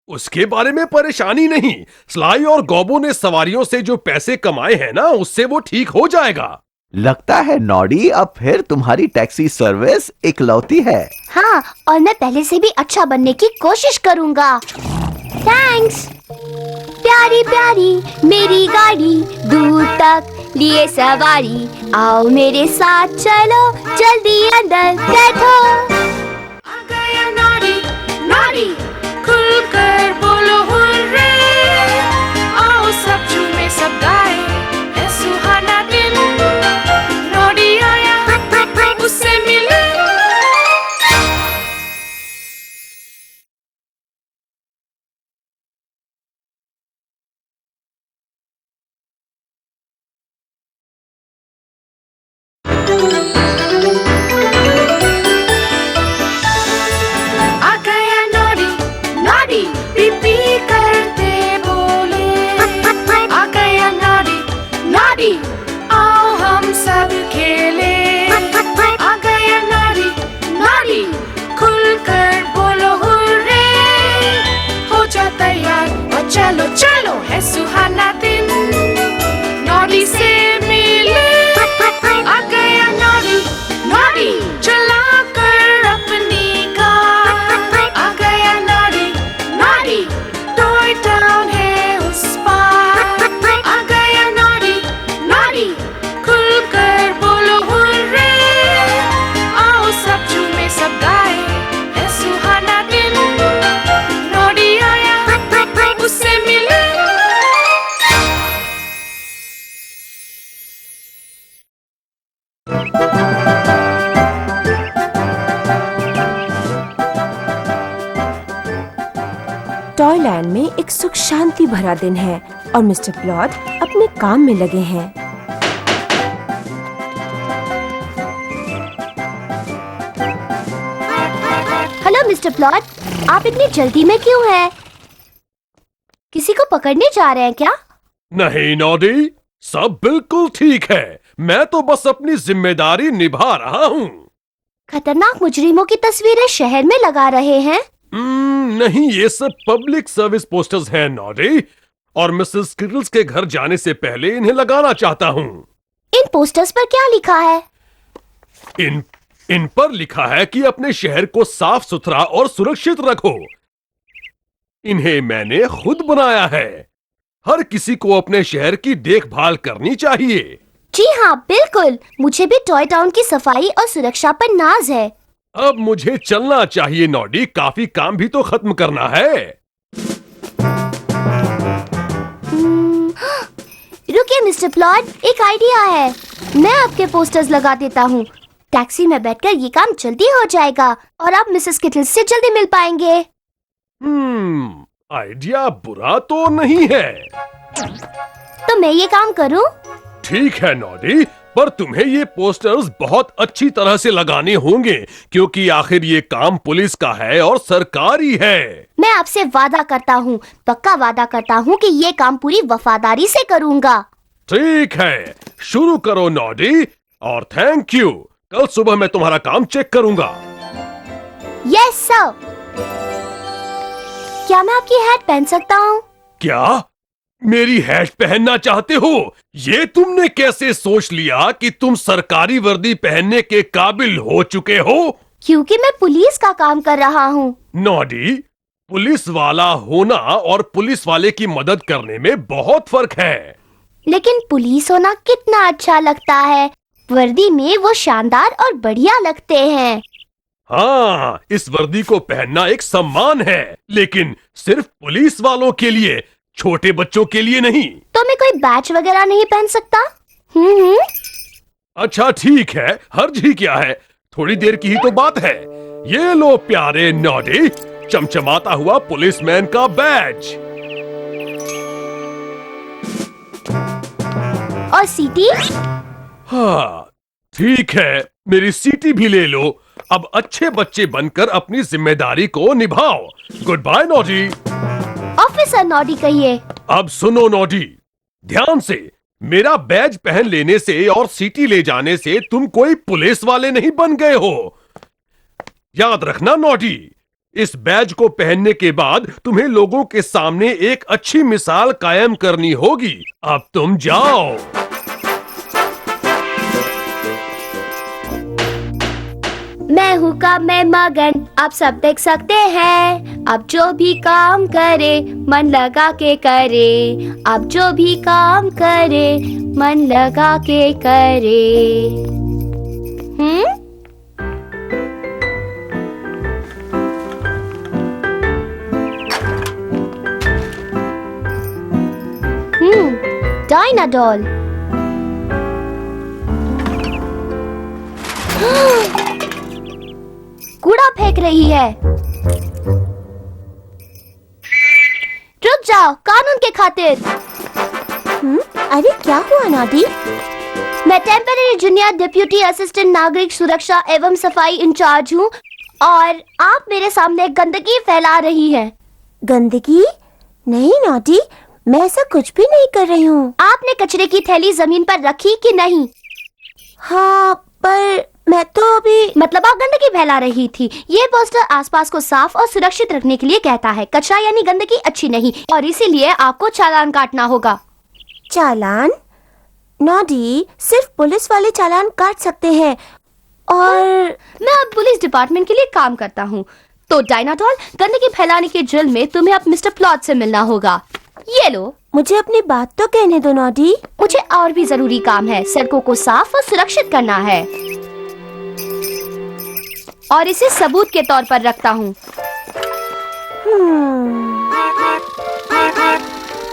उसके बारे में परेशानी नहीं। स्लाई और गॉबो ने सवारियों से जो पैसे कमाए हैं ना, उससे वो ठीक हो जाएगा। लगता है नॉडी, अब फिर तुम्हारी टैक्सी सर्विस इकलौती है। हाँ, और मैं पहले से भी अच्छा बनने की कोशिश करूँगा। थैंक्स। प्यारी प्यारी मेरी गाड़ी, दूर तक लिए सवारी। आओ मेरे साथ चलो, जल्दी अंदर बैठो। आ गया नॉडी, नॉडी, खुलकर बोलो हुर्रे। आओ सब झूमे सब गाए, है सुहाना दिन। नॉडी आया, उससे मिले। आ गया नॉडी, नॉडी, पीपी करते बोले। आ गया नॉडी, नॉडी, आओ हम सब खेले। आ गया नॉडी, नॉडी, खुलकर बोलो हुर्रे। हो जा तैयार और चलो चलो, है सुहाना दिन। नॉडी से मिले। आ गया नॉडी, नॉडी, चला कर अपनी कार। आ गया नॉडी, नॉडी, टॉय टाउन है उस पार। आ गया नॉडी, नॉडी, खुलकर बोलो हुर्रे। आओ सब झूमे सब गाए, है सुहाना दिन। नॉडी आया, उससे मिले। टॉयलैंड में एक सुख शांति भरा दिन है और मिस्टर प्लॉट अपने काम में लगे हैं। हेलो मिस्टर प्लॉट, आप इतनी जल्दी में क्यों हैं? किसी को पकड़ने जा रहे हैं क्या? नहीं नॉडी, सब बिल्कुल ठीक है। मैं तो बस अपनी जिम्मेदारी निभा रहा हूँ। खतरनाक मुजरिमों की तस्वीरें शहर में लगा रहे हैं। नहीं, ये सब पब्लिक सर्विस पोस्टर्स हैं नॉडी, और मिसेस स्किटल्स के घर जाने से पहले इन्हें लगाना चाहता हूँ। इन पोस्टर्स पर क्या लिखा है? इन पर लिखा है कि अपने शहर को साफ सुथरा और सुरक्षित रखो। इन्हें मैंने खुद बनाया है। हर किसी को अपने शहर की देखभाल करनी चाहिए। जी हाँ, बिल्कुल। मुझे भी टॉय टाउन की सफाई और सुरक्षा पर नाज है। अब मुझे चलना चाहिए नॉडी, काफी काम भी तो खत्म करना है। रुकिए मिस्टर प्लॉट, एक आइडिया है। मैं आपके पोस्टर्स लगा देता हूँ। टैक्सी में बैठकर ये काम जल्दी हो जाएगा और आप मिसेस किटल्स से जल्दी मिल पाएंगे। आइडिया बुरा तो नहीं है। तो मैं ये काम करूँ? ठीक है नॉडी, पर तुम्हें ये पोस्टर्स बहुत अच्छी तरह से लगाने होंगे, क्योंकि आखिर ये काम पुलिस का है और सरकारी है। मैं आपसे वादा करता हूँ, पक्का वादा करता हूँ कि ये काम पूरी वफादारी से करूँगा। ठीक है, शुरू करो नॉडी, और थैंक यू। कल सुबह मैं तुम्हारा काम चेक करूंगा। Yes sir. क्या मैं आपकी हैट पहन सकता हूँ? क्या मेरी हैट पहनना चाहते हो? ये तुमने कैसे सोच लिया कि तुम सरकारी वर्दी पहनने के काबिल हो चुके हो? क्योंकि मैं पुलिस का काम कर रहा हूँ। नॉडी, पुलिस वाला होना और पुलिस वाले की मदद करने में बहुत फर्क है। लेकिन पुलिस होना कितना अच्छा लगता है। वर्दी में वो शानदार और बढ़िया लगते हैं। हाँ, इस वर्दी को पहनना एक सम्मान है, लेकिन सिर्फ पुलिस वालों के लिए, छोटे बच्चों के लिए नहीं। तो मैं कोई बैच वगैरह नहीं पहन सकता? अच्छा ठीक है, हर्ज ही क्या है, थोड़ी देर की ही तो बात है। ये लो प्यारे नॉडी, चमचमाता हुआ पुलिसमैन का बैज। और सीटी? हाँ ठीक है, मेरी सीटी भी ले लो। अब अच्छे बच्चे बनकर अपनी जिम्मेदारी को निभाओ। Good bye Noddy. Officer Noddy कहिए। अब सुनो नॉडी, ध्यान से। मेरा बैज पहन लेने से और सीटी ले जाने से तुम कोई पुलिस वाले नहीं बन गए हो। याद रखना नॉडी, इस बैज को पहनने के बाद तुम्हें लोगों के सामने एक अच्छी मिसाल कायम करनी होगी। अब तुम जाओ। मैं हूँ काम में मगन, आप सब देख सकते हैं। आप जो भी काम करे मन लगा के करे। आप जो भी काम करे मन लगा के करे। डायनाडोल। कूड़ा फेंक रही है। रुक जाओ, कानून के खातिर। अरे क्या हुआ नॉडी? मैं टेम्पररी जूनियर डिप्यूटी असिस्टेंट नागरिक सुरक्षा एवं सफाई इंचार्ज हूँ और आप मेरे सामने गंदगी फैला रही हैं। गंदगी? नहीं नॉडी, मैं ऐसा कुछ भी नहीं कर रही हूँ। आपने कचरे की थैली जमीन पर रखी कि नहीं? हाँ, पर मैं तो अभी। मतलब आप गंदगी फैला रही थी। ये पोस्टर आसपास को साफ और सुरक्षित रखने के लिए कहता है। कचरा यानी गंदगी अच्छी नहीं और इसीलिए आपको चालान काटना होगा। चालान? नॉडी, सिर्फ पुलिस वाले चालान काट सकते हैं और मैं अब पुलिस डिपार्टमेंट के लिए काम करता हूँ। तो डायनाडोल, गंदगी फैलाने के जुर्म में तुम्हें अब मिस्टर प्लॉट से मिलना होगा। ये लो। मुझे अपनी बात तो कहने दो नॉडी। मुझे और भी जरूरी काम है। सड़कों को साफ और सुरक्षित करना है और इसे सबूत के तौर पर रखता हूँ।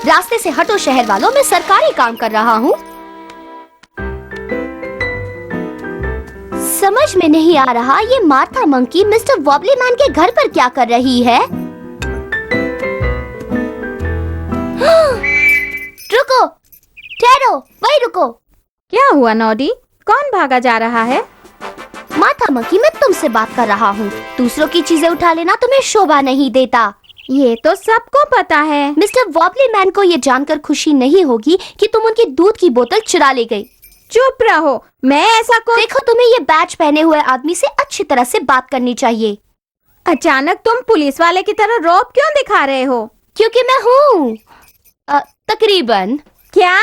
रास्ते से हटो शहर वालों, मैं सरकारी काम कर रहा हूँ। समझ में नहीं आ रहा ये Martha monkey mister Wobbly man के घर पर क्या कर रही है। रुको, ठहरो, वही रुको। क्या हुआ नॉडी? कौन भागा जा रहा है? मार्था मंकी, मैं तुमसे बात कर रहा हूँ। दूसरों की चीजें उठा लेना तुम्हें शोभा नहीं देता। ये तो सबको पता है। मिस्टर वॉबली मैन को ये जानकर खुशी नहीं होगी कि तुम उनकी दूध की बोतल चुरा ले गई। चुप रहो, मैं ऐसा को। देखो, तुम्हें ये बैच पहने हुए आदमी से अच्छी तरह से बात करनी चाहिए। अचानक तुम पुलिस वाले की तरह रौब क्यों दिखा रहे हो? क्योंकि मैं हूँ तकरीबन। क्या?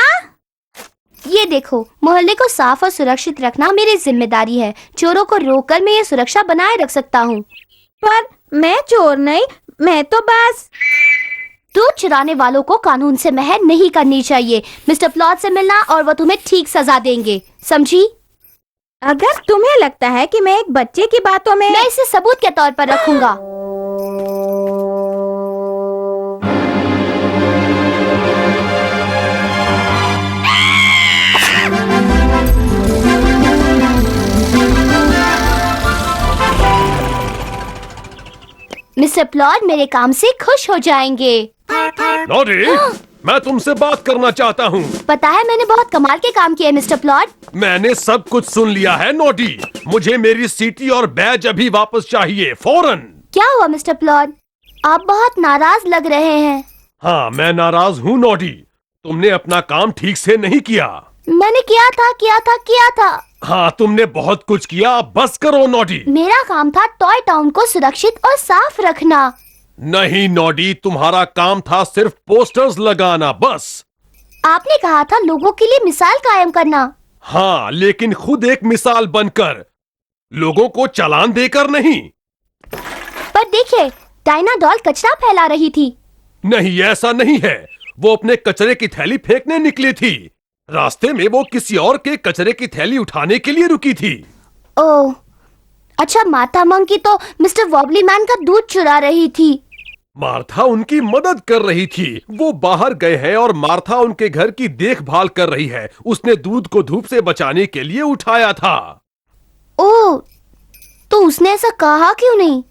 ये देखो, मोहल्ले को साफ और सुरक्षित रखना मेरी जिम्मेदारी है। चोरों को रोककर मैं ये सुरक्षा बनाए रख सकता हूँ। पर मैं चोर नहीं, मैं तो बस। दूध चुराने वालों को कानून से मेहर नहीं करनी चाहिए। मिस्टर प्लॉट से मिलना और वो तुम्हें ठीक सजा देंगे, समझी? अगर तुम्हें लगता है कि मैं एक बच्चे की बातों में, मैं इसे सबूत के तौर पर रखूंगा। मिस्टर प्लॉट मेरे काम से खुश हो जाएंगे। नॉडी, मैं तुमसे बात करना चाहता हूँ। पता है मैंने बहुत कमाल के काम किए मिस्टर प्लॉट। मैंने सब कुछ सुन लिया है नॉडी। मुझे मेरी सीटी और बैज अभी वापस चाहिए, फौरन। क्या हुआ मिस्टर प्लॉट? आप बहुत नाराज लग रहे हैं। हाँ, मैं नाराज हूँ नॉडी। तुमने अपना काम ठीक से नहीं किया। मैंने किया था। हाँ, तुमने बहुत कुछ किया, अब बस करो नॉडी। मेरा काम था टॉय टाउन को सुरक्षित और साफ रखना। नहीं नॉडी, तुम्हारा काम था सिर्फ पोस्टर्स लगाना, बस। आपने कहा था लोगों के लिए मिसाल कायम करना। हाँ, लेकिन खुद एक मिसाल बनकर, लोगों को चालान देकर नहीं। पर देखिए, डायना डॉल कचरा फैला रही थी। नहीं, ऐसा नहीं है। वो अपने कचरे की थैली फेंकने निकली थी। रास्ते में वो किसी और के कचरे की थैली उठाने के लिए रुकी थी। ओह, अच्छा, मार्था मंकी तो मिस्टर वॉबली मैन का दूध चुरा रही थी। मार्था उनकी मदद कर रही थी। वो बाहर गए हैं और मार्था उनके घर की देखभाल कर रही है। उसने दूध को धूप से बचाने के लिए उठाया था। ओह, तो उसने ऐसा कहा क्यों नहीं?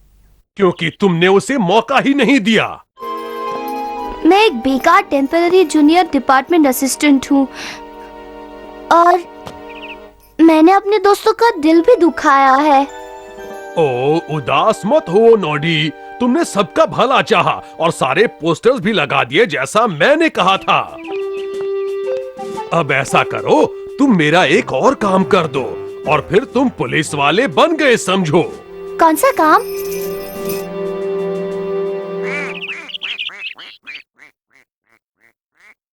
क्योंकि तुमने उसे मौका ही नहीं दिया। मैं एक बेकार टेम्पररी जूनियर डिपार्टमेंट असिस्टेंट हूँ और मैंने अपने दोस्तों का दिल भी दुखाया है। ओ, उदास मत हो नॉडी। तुमने सबका भला चाहा और सारे पोस्टर्स भी लगा दिए जैसा मैंने कहा था। अब ऐसा करो, तुम मेरा एक और काम कर दो और फिर तुम पुलिस वाले बन गए, समझो। कौन सा काम?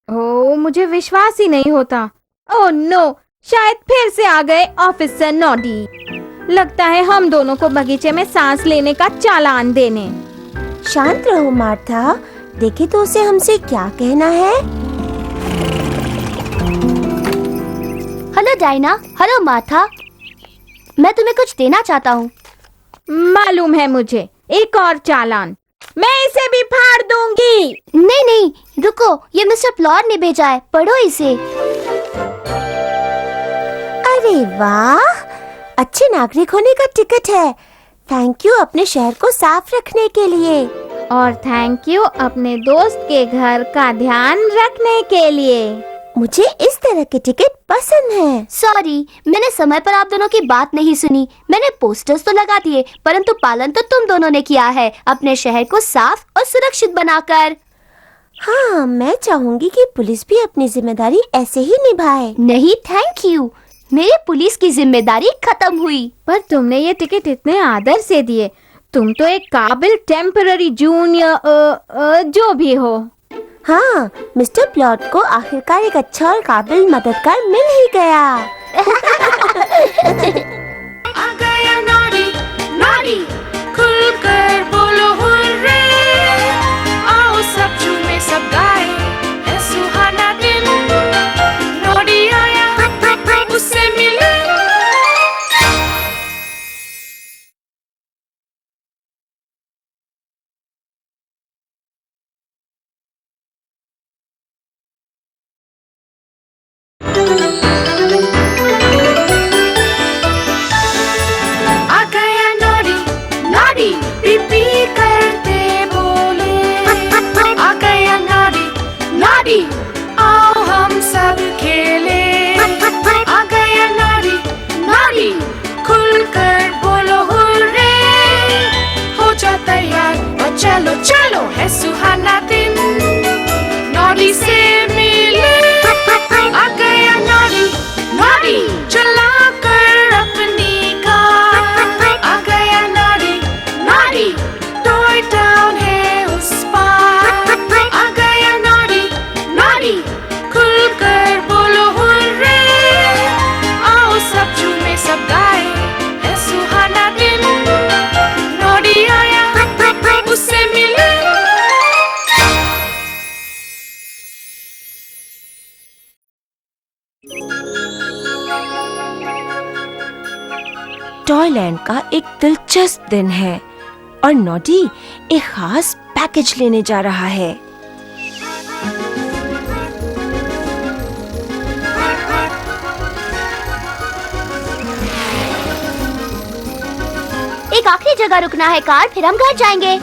ओह, मुझे विश्वास ही नहीं होता। ओह नो, शायद फिर से आ गए ऑफिसर नॉडी। लगता है हम दोनों को बगीचे में सांस लेने का चालान देने। शांत रहो मार्था, देखे तो उसे हमसे क्या कहना है। हेलो डायना, हेलो मार्था, मैं तुम्हें कुछ देना चाहता हूँ। मालूम है मुझे, एक और चालान। मैं इसे भी फाड़ दूंगी। नहीं, रुको, ये मिस्टर प्लॉट ने भेजा है, पढ़ो इसे। अरे वाह, अच्छे नागरिक होने का टिकट है। थैंक यू अपने शहर को साफ रखने के लिए। और थैंक यू अपने दोस्त के घर का ध्यान रखने के लिए। मुझे इस तरह के टिकट पसंद है। सॉरी, मैंने समय पर आप दोनों की बात नहीं सुनी। मैंने पोस्टर्स तो लगा दिए, परंतु पालन तो तुम दोनों ने किया है, अपने शहर को साफ और सुरक्षित बनाकर। हाँ, मैं चाहूंगी कि पुलिस भी अपनी जिम्मेदारी ऐसे ही निभाए। नहीं, थैंक यू, मेरी पुलिस की जिम्मेदारी खत्म हुई। पर तुमने ये टिकट इतने आदर से दिए। तुम तो एक काबिल टेम्पररी जूनियर जो भी हो। हाँ, मिस्टर प्लॉट को आखिरकार एक अच्छा और काबिल मददगार मिल ही गया। आ गया नॉडी नॉडी, खुलकर बोलो हुर्रे, आओ सब झूमे सब गाए, ऐ सुहाना दिन, नॉडी आया उससे मिले। टॉयलैंड का एक दिलचस्प दिन है और नॉडी एक खास पैकेज लेने जा रहा है। एक आखिरी जगह रुकना है कार, फिर हम घर जाएंगे।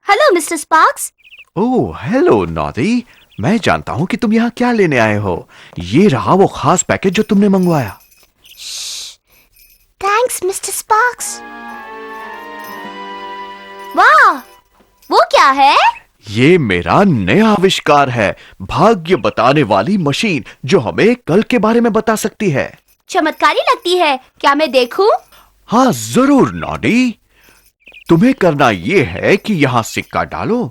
Hello mister sparks. Oh hello Noddy, मैं जानता हूँ कि तुम यहाँ क्या लेने आए हो। ये रहा वो खास पैकेज जो तुमने मंगवाया। Thanks mister sparks. वाह, वो क्या है? ये मेरा नया आविष्कार है, भाग्य बताने वाली मशीन जो हमें कल के बारे में बता सकती है। चमत्कारी लगती है, क्या मैं देखूं? हाँ जरूर नॉडी। तुम्हें करना ये है कि यहां सिक्का डालो,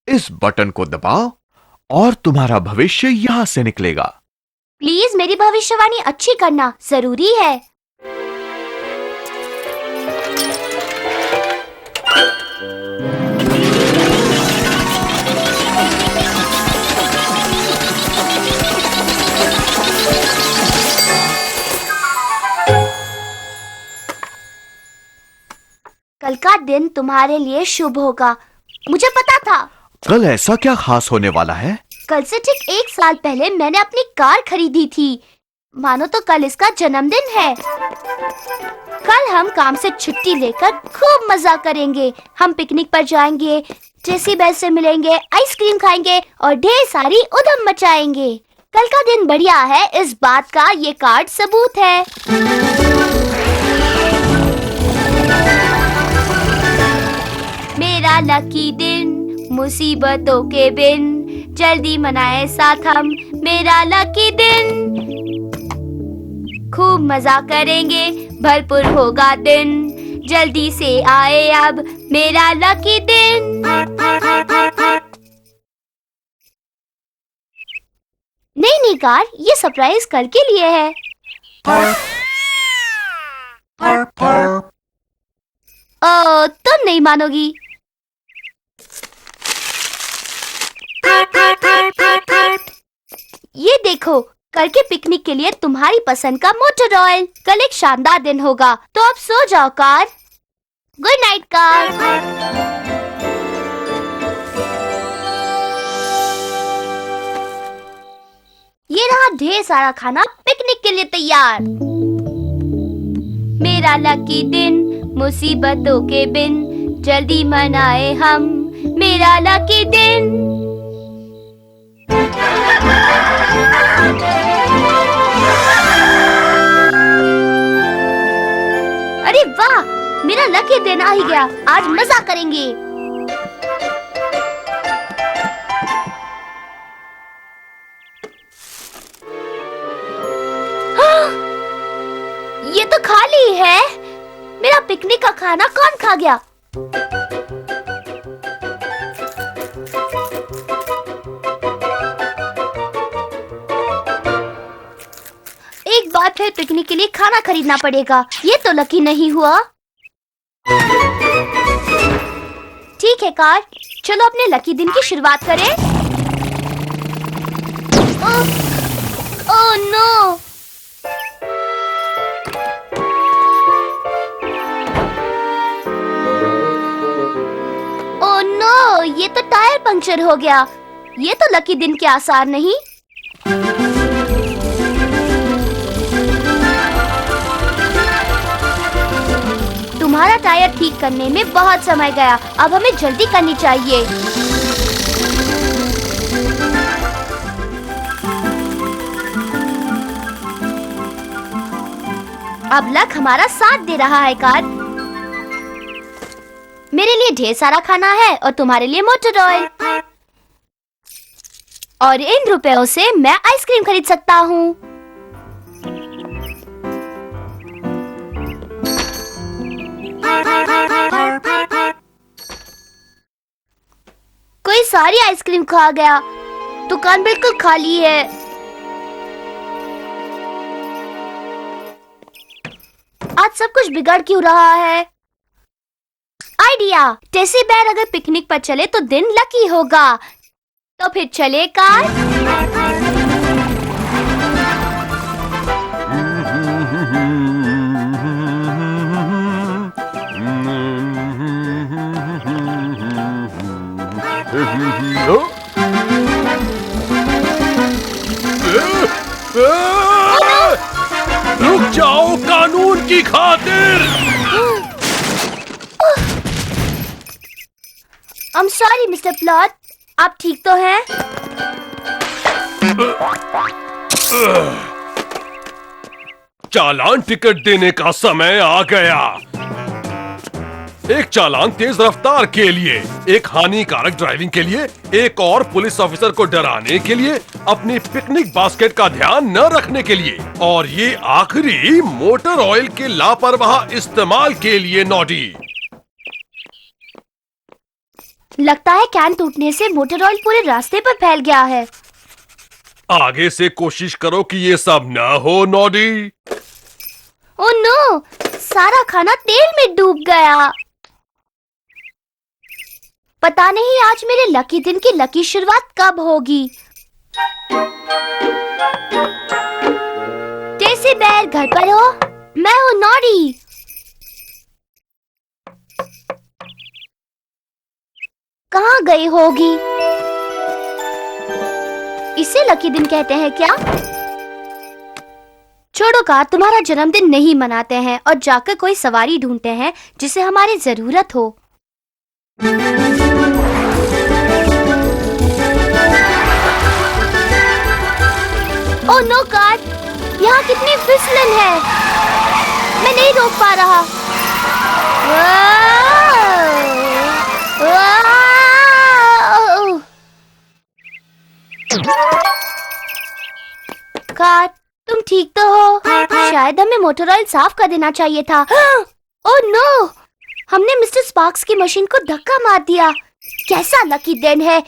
इस बटन को दबाओ और तुम्हारा भविष्य यहां से निकलेगा। प्लीज मेरी भविष्यवाणी अच्छी करना जरूरी है। कल का दिन तुम्हारे लिए शुभ होगा, मुझे पता था। कल ऐसा क्या खास होने वाला है? कल से ठीक 1 साल पहले मैंने अपनी कार खरीदी थी। मानो तो कल इसका जन्मदिन है। कल हम काम से छुट्टी लेकर खूब मजा करेंगे। हम पिकनिक पर जाएंगे, ट्रेसी बेल से मिलेंगे, आइसक्रीम खाएंगे और ढेर सारी उधम मचाएंगे। कल का दिन बढ़िया है, इस बात का ये कार्ड सबूत है। मेरा लकी दिन, मुसीबतों के बिन, जल्दी मनाए साथ हम मेरा लकी दिन। खूब मजा करेंगे, भरपूर होगा दिन, जल्दी से आए अब मेरा लकी दिन। नहीं कार, ये सरप्राइज कल के लिए है। ओ, तुम नहीं मानोगी। ये देखो, कल के पिकनिक के लिए तुम्हारी पसंद का मोटर ऑयल। कल एक शानदार दिन होगा, तो अब सो जाओ कार। Good night car. ये रहा ढेर सारा खाना पिकनिक के लिए तैयार। मेरा लकी दिन, मुसीबतों के बिन, जल्दी मनाए हम मेरा लकी दिन। अरे वाह, मेरा लकी दिन आ ही गया। आज मजा करेंगे। ये तो खाली है। मेरा पिकनिक का खाना कौन खा गया? एक बार फिर पिकनिक के लिए खाना खरीदना पड़ेगा। ये तो लकी नहीं हुआ। ठीक है कार, चलो अपने लकी दिन की शुरुआत करें। Oh no! Oh no! ये तो टायर पंक्चर हो गया। ये तो लकी दिन के आसार नहीं। तुम्हारा टायर ठीक करने में बहुत समय गया। अब हमें जल्दी करनी चाहिए। अब लक हमारा साथ दे रहा है कार। मेरे लिए ढेर सारा खाना है और तुम्हारे लिए मोटर ऑयल। और इन रुपयों से मैं आइसक्रीम खरीद सकता हूँ। कोई सारी आइसक्रीम खा गया। दुकान बिल्कुल खाली है। आज सब कुछ बिगड़ क्यों रहा है? आइडिया। टेसी बेयर अगर पिकनिक पर चले तो दिन लकी होगा। तो फिर चले कार। रुक जाओ कानून की खातिर। I'm sorry, मिस्टर प्लॉट, आप ठीक तो हैं? चालान टिकट देने का समय आ गया। एक चालान तेज रफ्तार के लिए, एक हानिकारक ड्राइविंग के लिए, एक और पुलिस ऑफिसर को डराने के लिए, अपनी पिकनिक बास्केट का ध्यान न रखने के लिए, और ये आखिरी मोटर ऑयल के लापरवाह इस्तेमाल के लिए नॉडी। लगता है कैन टूटने से मोटर ऑयल पूरे रास्ते पर फैल गया है। आगे से कोशिश करो कि ये सब न हो नॉडी। ओह नो, सारा खाना तेल में डूब गया। पता नहीं आज मेरे लकी दिन की लकी शुरुआत कब होगी। टेसी बेयर घर पर हो? मैं हूँ नॉडी। कहाँ गई होगी? इसे लकी दिन कहते हैं क्या? छोड़ो कार, तुम्हारा जन्मदिन नहीं मनाते हैं और जाकर कोई सवारी ढूंढते हैं जिसे हमारी जरूरत हो। ओह नो कार, यहाँ कितनी फिसलन है, मैं नहीं रोक पा रहा। कार, तुम ठीक तो हो? शायद हमें मोटर ऑयल साफ कर देना चाहिए था। ओह नो, हमने मिस्टर स्पार्क्स की मशीन को धक्का मार दिया। कैसा लकी दिन है,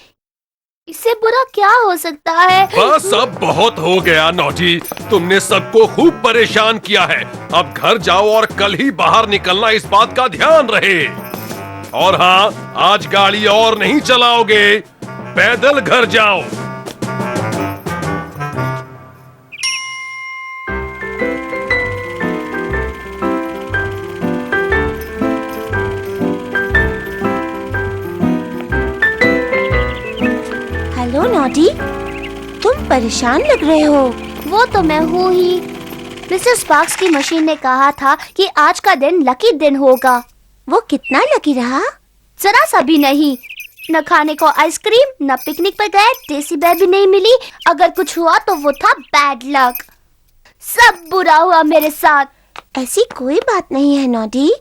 इससे बुरा क्या हो सकता है? बस अब बहुत हो गया नॉडी, तुमने सबको खूब परेशान किया है। अब घर जाओ और कल ही बाहर निकलना, इस बात का ध्यान रहे। और हाँ, आज गाड़ी और नहीं चलाओगे, पैदल घर जाओ। हेलो नॉडी, तुम परेशान लग रहे हो। वो तो मैं हूँ ही। मिस्टर स्पार्क्स की मशीन ने कहा था कि आज का दिन लकी दिन होगा। वो कितना लकी रहा? जरा सा भी नहीं। न खाने को आइसक्रीम, न पिकनिक पर गए, टेसी बेयर भी नहीं मिली। अगर कुछ हुआ तो वो था बैड लक। सब बुरा हुआ मेरे साथ। ऐसी कोई बात नहीं है नॉडी,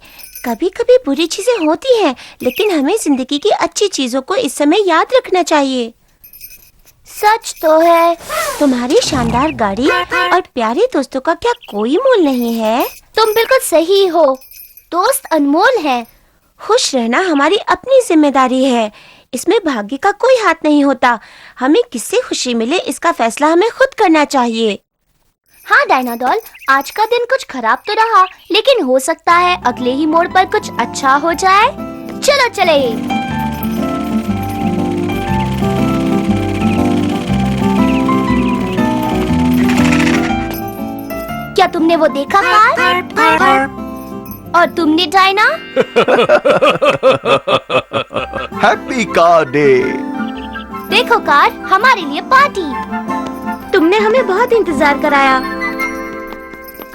कभी कभी बुरी चीजें होती हैं, लेकिन हमें जिंदगी की अच्छी चीजों को इस समय याद रखना चाहिए। सच तो है। तुम्हारी शानदार गाड़ी और प्यारे दोस्तों का क्या कोई मोल नहीं है? तुम बिल्कुल सही हो, दोस्त अनमोल है। खुश रहना हमारी अपनी जिम्मेदारी है, इसमें भाग्य का कोई हाथ नहीं होता। हमें किससे खुशी मिले इसका फैसला हमें खुद करना चाहिए। हाँ डायनाडोल, आज का दिन कुछ खराब तो रहा, लेकिन हो सकता है अगले ही मोड़ पर कुछ अच्छा हो जाए। चलो चले। क्या तुमने वो देखा कार? और तुमने डायना? Happy car day. देखो कार, हमारे लिए पार्टी। तुमने हमें बहुत इंतजार कराया।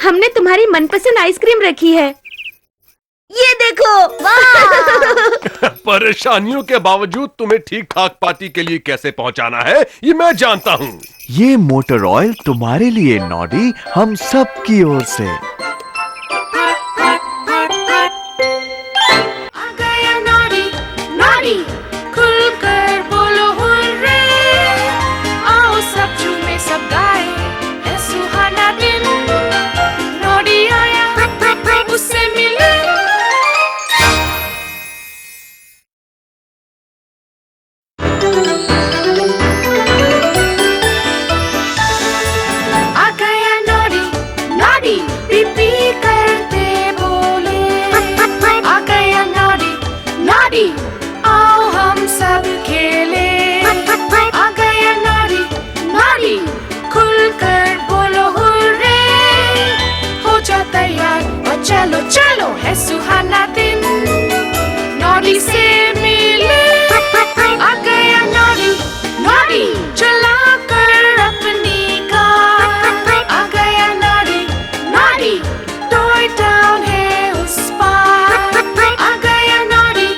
हमने तुम्हारी मनपसंद आइसक्रीम रखी है, ये देखो। वाह! परेशानियों के बावजूद तुम्हें ठीक ठाक पार्टी के लिए कैसे पहुंचाना है, ये मैं जानता हूँ। ये मोटर ऑयल तुम्हारे लिए नॉडी, हम सब की ओर से। आ गया नॉडी नॉडी, खुलकर बोलो हुर्रे, आओ सब झूमे सब गाए, है सुहाना दिन, नॉडी आया उससे मिले। आ गया नॉडी नॉडी, बीप नॉडी से मिले। आ गया नॉडी, नॉडी चला कर अपनी कार। आ गया नॉडी, नॉडी टॉय टाउन है उस पार। आ गया नॉडी,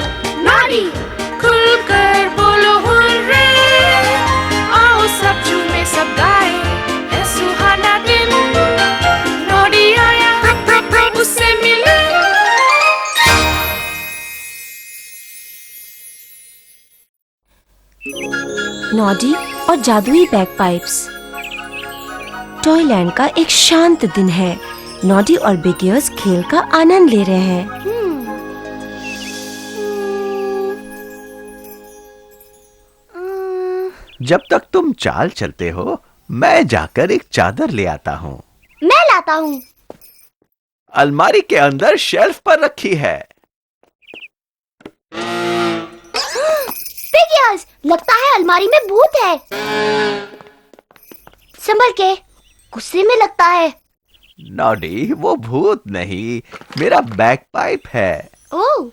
नॉडी खुलकर बोलो हुर्रे। आओ सब झूमे सब गाए, ऐ सुहाना दिन। नॉडी आया, उससे मिले। नॉडी और जादुई बैगपाइप्स। टॉयलैंड का एक शांत दिन है। नॉडी और बिग ईयर्स खेल का आनंद ले रहे हैं। जब तक तुम चाल चलते हो, मैं जाकर एक चादर ले आता हूँ। मैं लाता हूँ। अलमारी के अंदर शेल्फ पर रखी है। बिग ईयर्स, लगता है अलमारी में भूत है। संभल के, गुस्से में लगता है। नॉडी, वो भूत नहीं, मेरा बैगपाइप है। ओह,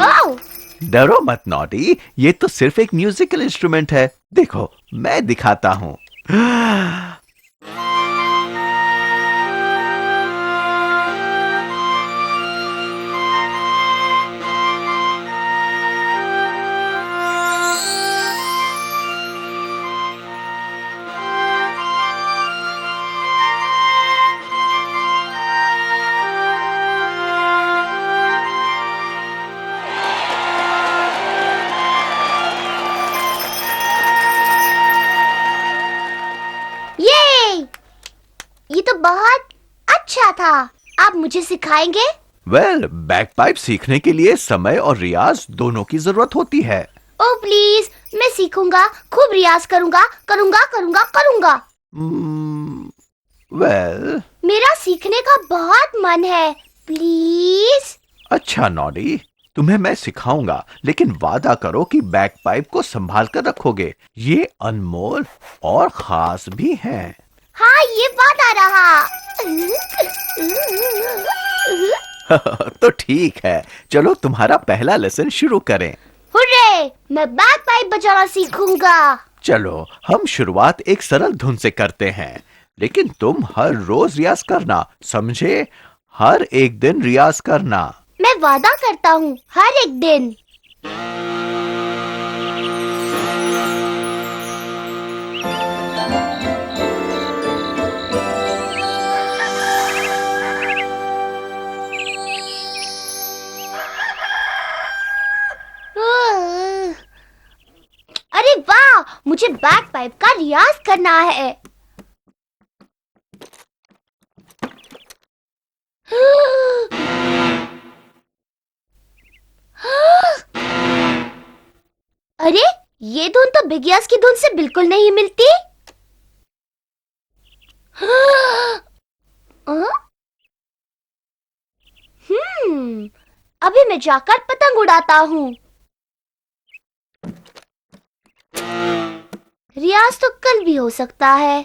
ओह, डरो मत नॉडी, ये तो सिर्फ एक म्यूजिकल इंस्ट्रूमेंट है। देखो, मैं दिखाता हूँ। ये तो बहुत अच्छा था। आप मुझे सिखाएंगे? वेल, बैगपाइप सीखने के लिए समय और रियाज दोनों की जरूरत होती है। ओह प्लीज, मैं सीखूंगा, खूब रियाज करूंगा, करूंगा। वेल, मेरा सीखने का बहुत मन है, प्लीज। अच्छा नॉडी, तुम्हें मैं सिखाऊंगा, लेकिन वादा करो कि बैगपाइप को संभाल कर रखोगे। ये अनमोल और खास भी है। हाँ, ये वादा रहा। तो ठीक है, चलो तुम्हारा पहला लेसन शुरू करें। हुर्रे, मैं बैगपाइप बजाना सीखूंगा। चलो, हम शुरुआत एक सरल धुन से करते हैं, लेकिन तुम हर रोज रियाज करना, समझे? हर एक दिन रियाज करना। मैं वादा करता हूँ, हर एक दिन। अरे वाह, मुझे बैगपाइप का रियाज करना है। अरे, ये धुन तो बिग ईयर्स की धुन से बिल्कुल नहीं मिलती। अभी मैं जाकर पतंग उड़ाता हूँ। रियाज तो कल भी हो सकता है।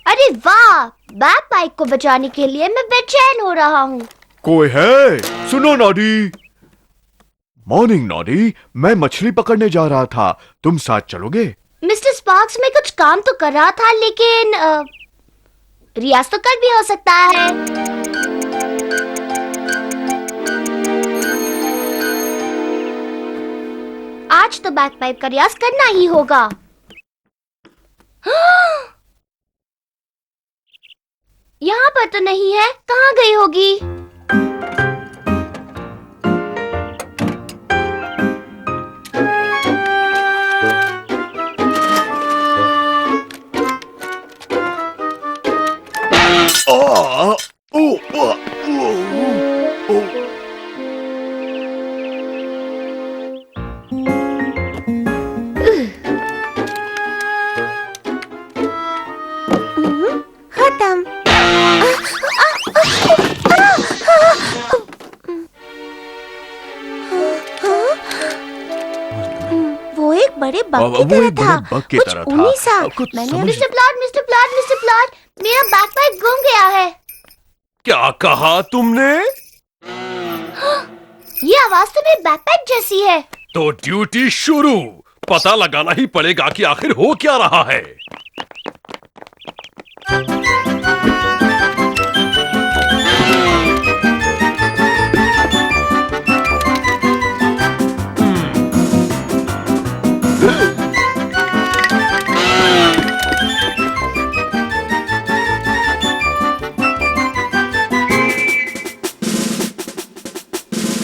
अरे वाह, बैगपाइप को बचाने के लिए मैं बेचैन हो रहा हूँ। कोई है? सुनो नॉडी। मॉर्निंग नॉडी, मैं मछली पकड़ने जा रहा था, तुम साथ चलोगे? मिस्टर स्पार्क्स, मैं कुछ काम तो कर रहा था, लेकिन रियाज तो कल भी हो सकता है। आज तो बैगपाइप का रियाज करना ही होगा। यहाँ पर तो नहीं है, कहाँ गई होगी? खत्म। बड़े बग की वही तरह था, बड़े बग की कुछ तरह था। ऊनी सा। कुछ मैंने समझ- अभी mister plot, mister plot, mister plot, मेरा बैकपैक गुम गया है। क्या कहा तुमने? ये आवाज तो मेरे बैकपैक जैसी है। तो ड्यूटी शुरू। पता लगाना ही पड़ेगा कि आखिर हो क्या रहा है।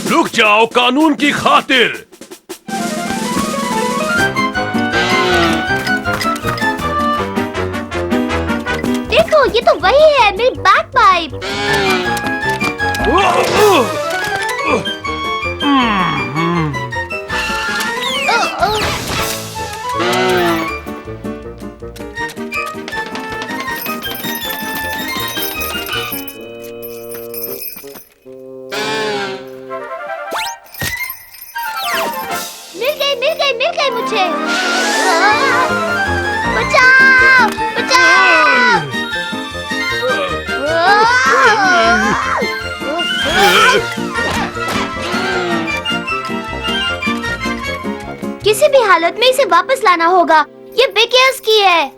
रुक जाओ कानून की खातिर। देखो, ये तो वही है, मेरी बैकपाइप। मिल गई मुझे। बचाओ, बचाओ। किसी भी हालत में इसे वापस लाना होगा। ये बेकेयर्स की है।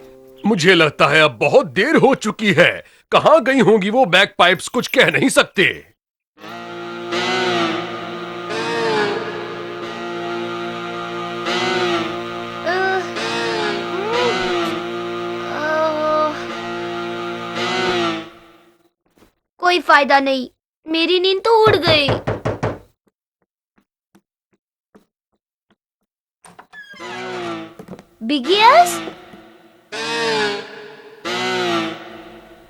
मुझे लगता है अब बहुत देर हो चुकी है। कहाँ गई होंगी वो बैक पाइप्स, कुछ कह नहीं सकते। कोई फायदा नहीं, मेरी नींद तो उड़ गई। बिगियर्स,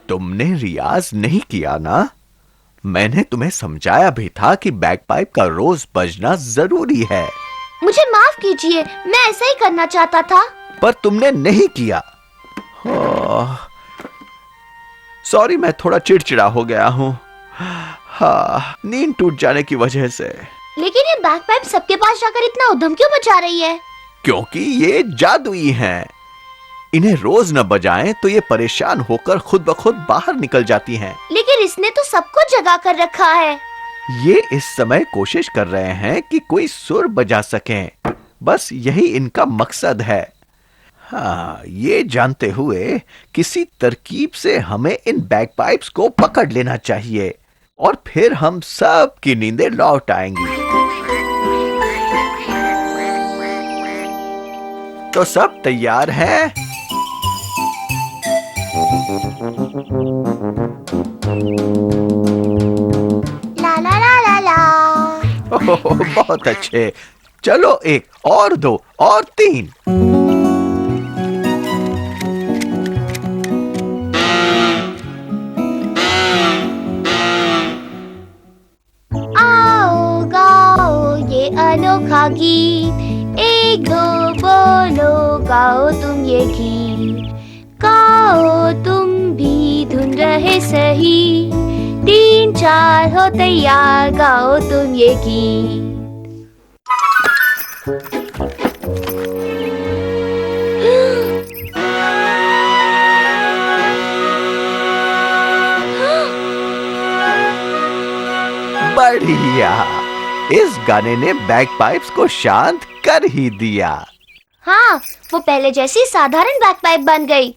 तुमने रियाज नहीं किया ना? मैंने तुम्हें समझाया भी था कि बैकपाइप का रोज बजना जरूरी है, मुझे माफ कीजिए, मैं ऐसा ही करना चाहता था। पर तुमने नहीं किया। सॉरी, मैं थोड़ा चिड़चिड़ा हो गया हूँ। हाँ, नींद टूट जाने की वजह से। लेकिन ये बैकपाइप सबके पास जाकर इतना उधम क्यों मचा रही है? क्योंकि ये जादुई हैं। इन्हें रोज न बजाएं तो ये परेशान होकर खुद ब खुद बाहर निकल जाती हैं। लेकिन इसने तो सबको जगा कर रखा है। ये इस समय कोशिश कर रहे हैं कि कोई सुर बजा सकें। बस यही इनका मकसद है। हाँ, ये जानते हुए किसी तरकीब से हमें इन बैकपाइप्स को पकड़ लेना चाहिए और फिर हम सब की नींदें लौट आएंगी। तो सब तैयार हैं? ला ला ला ला ला। ओह, बहुत अच्छे। चलो, एक और, दो और तीन। आओ गाओ ये अनोखा गीत, एक दो बोलो, गाओ तुम ये गीत। गाओ तुम भी धुन रहे सही, तीन चार हो तैयार, गाओ तुम ये गीत। बढ़िया, इस गाने ने बैकपाइप्स को शांत कर ही दिया। हाँ, वो पहले जैसी साधारण बैकपाइप बन गई।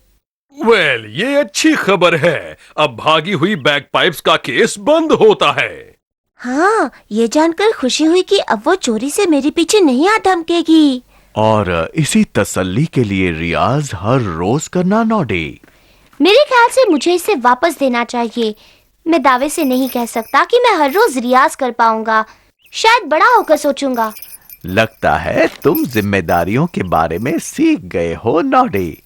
वेल, ये अच्छी खबर है। अब भागी हुई बैक पाइप्स का केस बंद होता है। हाँ, ये जानकर खुशी हुई कि अब वो चोरी से मेरे पीछे नहीं आ धमकेगी। और इसी तसल्ली के लिए रियाज हर रोज करना नॉडी। मेरे ख्याल से मुझे इसे वापस देना चाहिए। मैं दावे से नहीं कह सकता कि मैं हर रोज रियाज कर पाऊंगा। शायद बड़ा होकर सोचूंगा। लगता है तुम जिम्मेदारियों के बारे में सीख गए हो नॉडी।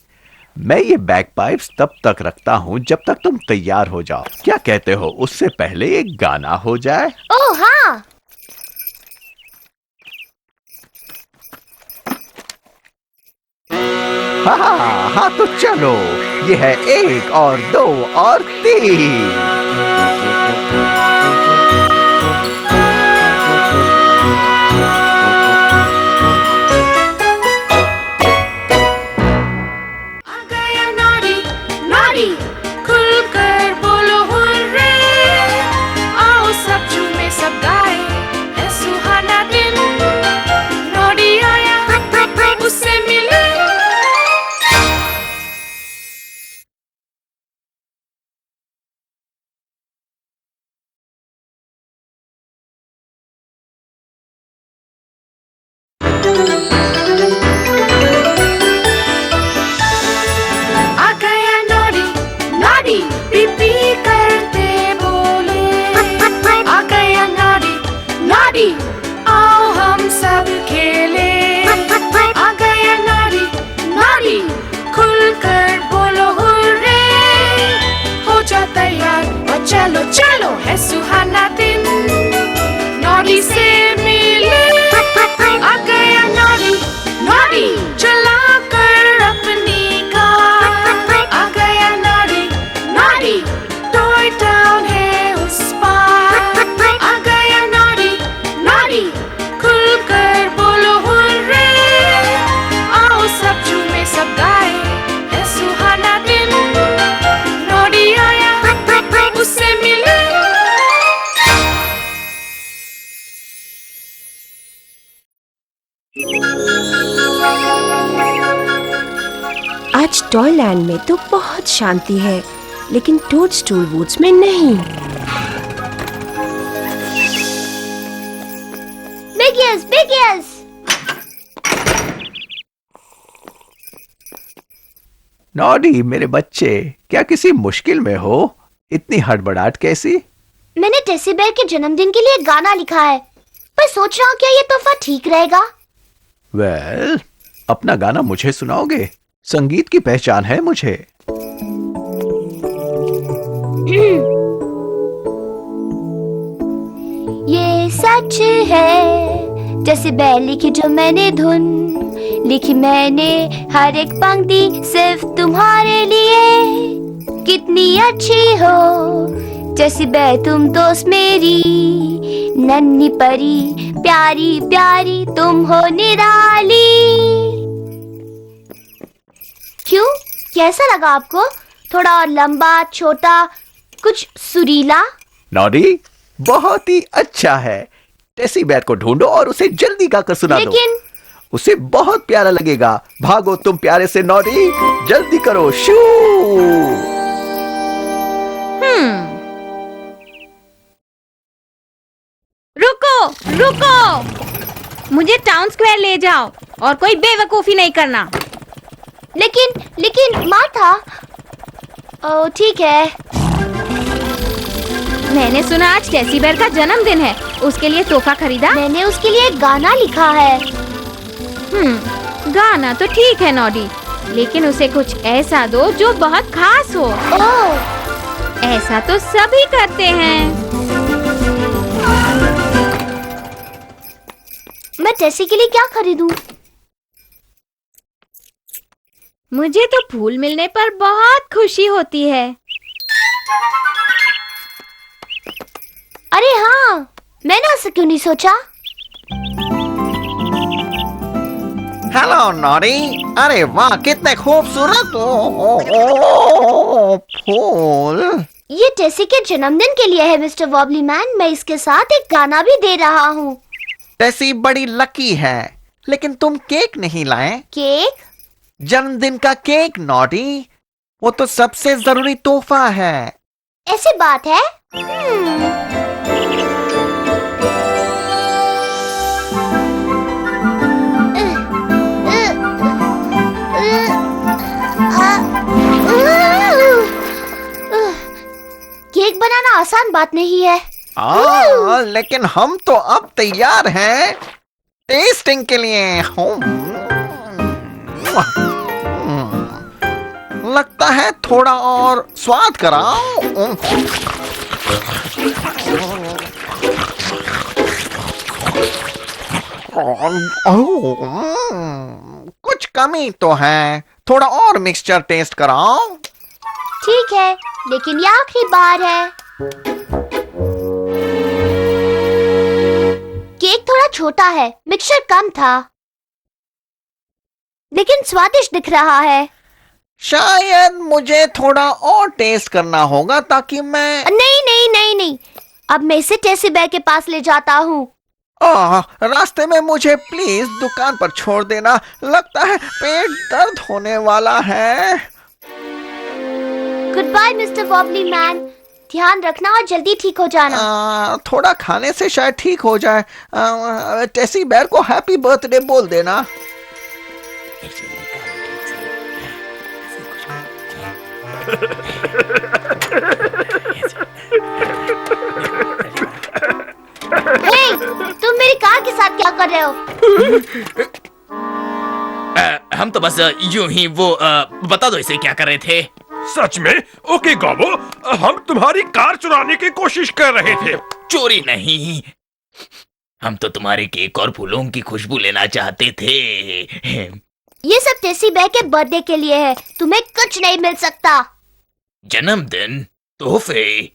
मैं ये बैकपाइप्स तब तक रखता हूँ जब तक तुम तैयार हो जाओ। क्या कहते हो, उससे पहले एक गाना हो जाए? ओह हाँ। हाँ हाँ, तो चलो, ये है एक और दो और तीन। आज टॉयलैंड में तो बहुत शांति है, लेकिन टोडस्टूल वुड्स में नहीं। Big years, big years. Noddy मेरे बच्चे, क्या किसी मुश्किल में हो? इतनी हड़बड़ाहट कैसी? मैंने टेसी बेयर के जन्मदिन के लिए गाना लिखा है, पर सोच रहा हूँ क्या ये तोहफा ठीक रहेगा? वेल, अपना गाना मुझे सुनाओगे? संगीत की पहचान है मुझे। ये सच है, टेसी बेयर लिखी जो मैंने धुन, लिखी मैंने हर एक पंक्ति सिर्फ तुम्हारे लिए। कितनी अच्छी हो टेसी बेयर तुम दोस्त मेरी, नन्ही परी प्यारी प्यारी तुम हो निराली। क्यों, कैसा लगा आपको? थोड़ा और लंबा, छोटा, कुछ सुरीला? नॉडी बहुत ही अच्छा है। टेसी बेयर को ढूंढो और उसे जल्दी गाकर सुना दो। लेकिन उसे बहुत प्यारा लगेगा। भागो तुम प्यारे से नॉडी, जल्दी करो। शू। रुको रुको, मुझे टाउन स्क्वायर ले जाओ और कोई बेवकूफी नहीं करना। लेकिन मार्था। ओह ठीक है। मैंने सुना आज टेसी बेयर का जन्मदिन है, उसके लिए तोहफा खरीदा? मैंने उसके लिए एक गाना लिखा है। गाना तो ठीक है नॉडी, लेकिन उसे कुछ ऐसा दो जो बहुत खास हो। ओह, ऐसा तो सभी करते हैं। मैं टेसी के लिए क्या खरीदूं? मुझे तो फूल मिलने पर बहुत खुशी होती है। अरे हाँ, मैंने ऐसा क्यों नहीं सोचा? हेलो नॉडी, अरे वाह कितने खूबसूरत फूल। ये टेसी के जन्मदिन के लिए है मिस्टर वॉबली मैन। मैं इसके साथ एक गाना भी दे रहा हूँ। टेसी बड़ी लकी है, लेकिन तुम केक नहीं लाए। केक? जन्मदिन का केक नॉडी, वो तो सबसे जरूरी तोहफा है। ऐसी बात है? केक बनाना आसान बात नहीं है। लेकिन हम तो अब तैयार हैं टेस्टिंग के लिए। लगता है थोड़ा और स्वाद कराओ। कुछ कमी तो है, थोड़ा और मिक्सचर टेस्ट कराओ। ठीक है, लेकिन ये आखिरी बार है। केक थोड़ा छोटा है, मिक्सचर कम था, लेकिन स्वादिष्ट दिख रहा है। शायद मुझे थोड़ा और टेस्ट करना होगा ताकि मैं। नहीं नहीं नहीं नहीं, अब मैं इसे टेसी बेयर के पास ले जाता हूँ। रास्ते में मुझे प्लीज दुकान पर छोड़ देना, लगता है पेट दर्द होने वाला है। Goodbye mister Wobbly Man, ध्यान रखना और जल्दी ठीक हो जाना। थोड़ा खाने से शायद ठीक हो जाए। टेसी बेयर को हैप्पी बर्थडे बोल देना। हे, तुम मेरी कार के साथ क्या कर रहे हो? हम तो बस यूं ही वो बता दो इसे क्या कर रहे थे। सच में? ओके गाबो, हम तुम्हारी कार चुराने की कोशिश कर रहे थे। चोरी नहीं, हम तो तुम्हारे केक और फूलों की खुशबू लेना चाहते थे। ये सब टेसी बेयर के बर्थडे के लिए है, तुम्हें कुछ नहीं मिल सकता। जन्मदिन, तोहफे।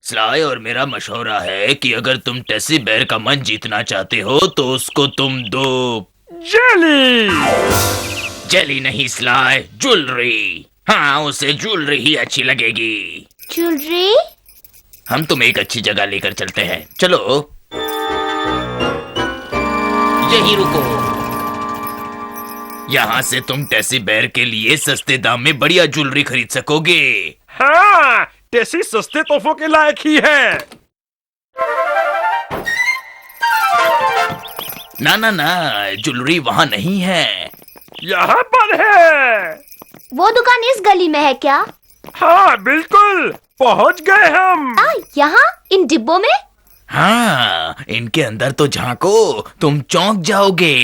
स्लाय और मेरा मशवरा है कि अगर तुम टेसी बेयर का मन जीतना चाहते हो तो उसको तुम दो जेली। जेली नहीं स्लाय, ज्वेलरी। हाँ, उसे ज्वेलरी ही अच्छी लगेगी। ज्वेलरी? हम तुम्हें एक अच्छी जगह लेकर चलते हैं, चलो। यही रुको। यहाँ से तुम टेसी बेयर के लिए सस्ते दाम में बढ़िया ज्वेलरी खरीद सकोगे। हाँ, टेसी सस्ते तोहफों के लायक ही है। ना ना ना, ज्वेलरी वहाँ नहीं है। यहाँ पर है। वो दुकान इस गली में है क्या? हाँ बिल्कुल, पहुँच गए हम। यहाँ इन डिब्बों में? हाँ, इनके अंदर तो झांको, तुम चौंक जाओगे।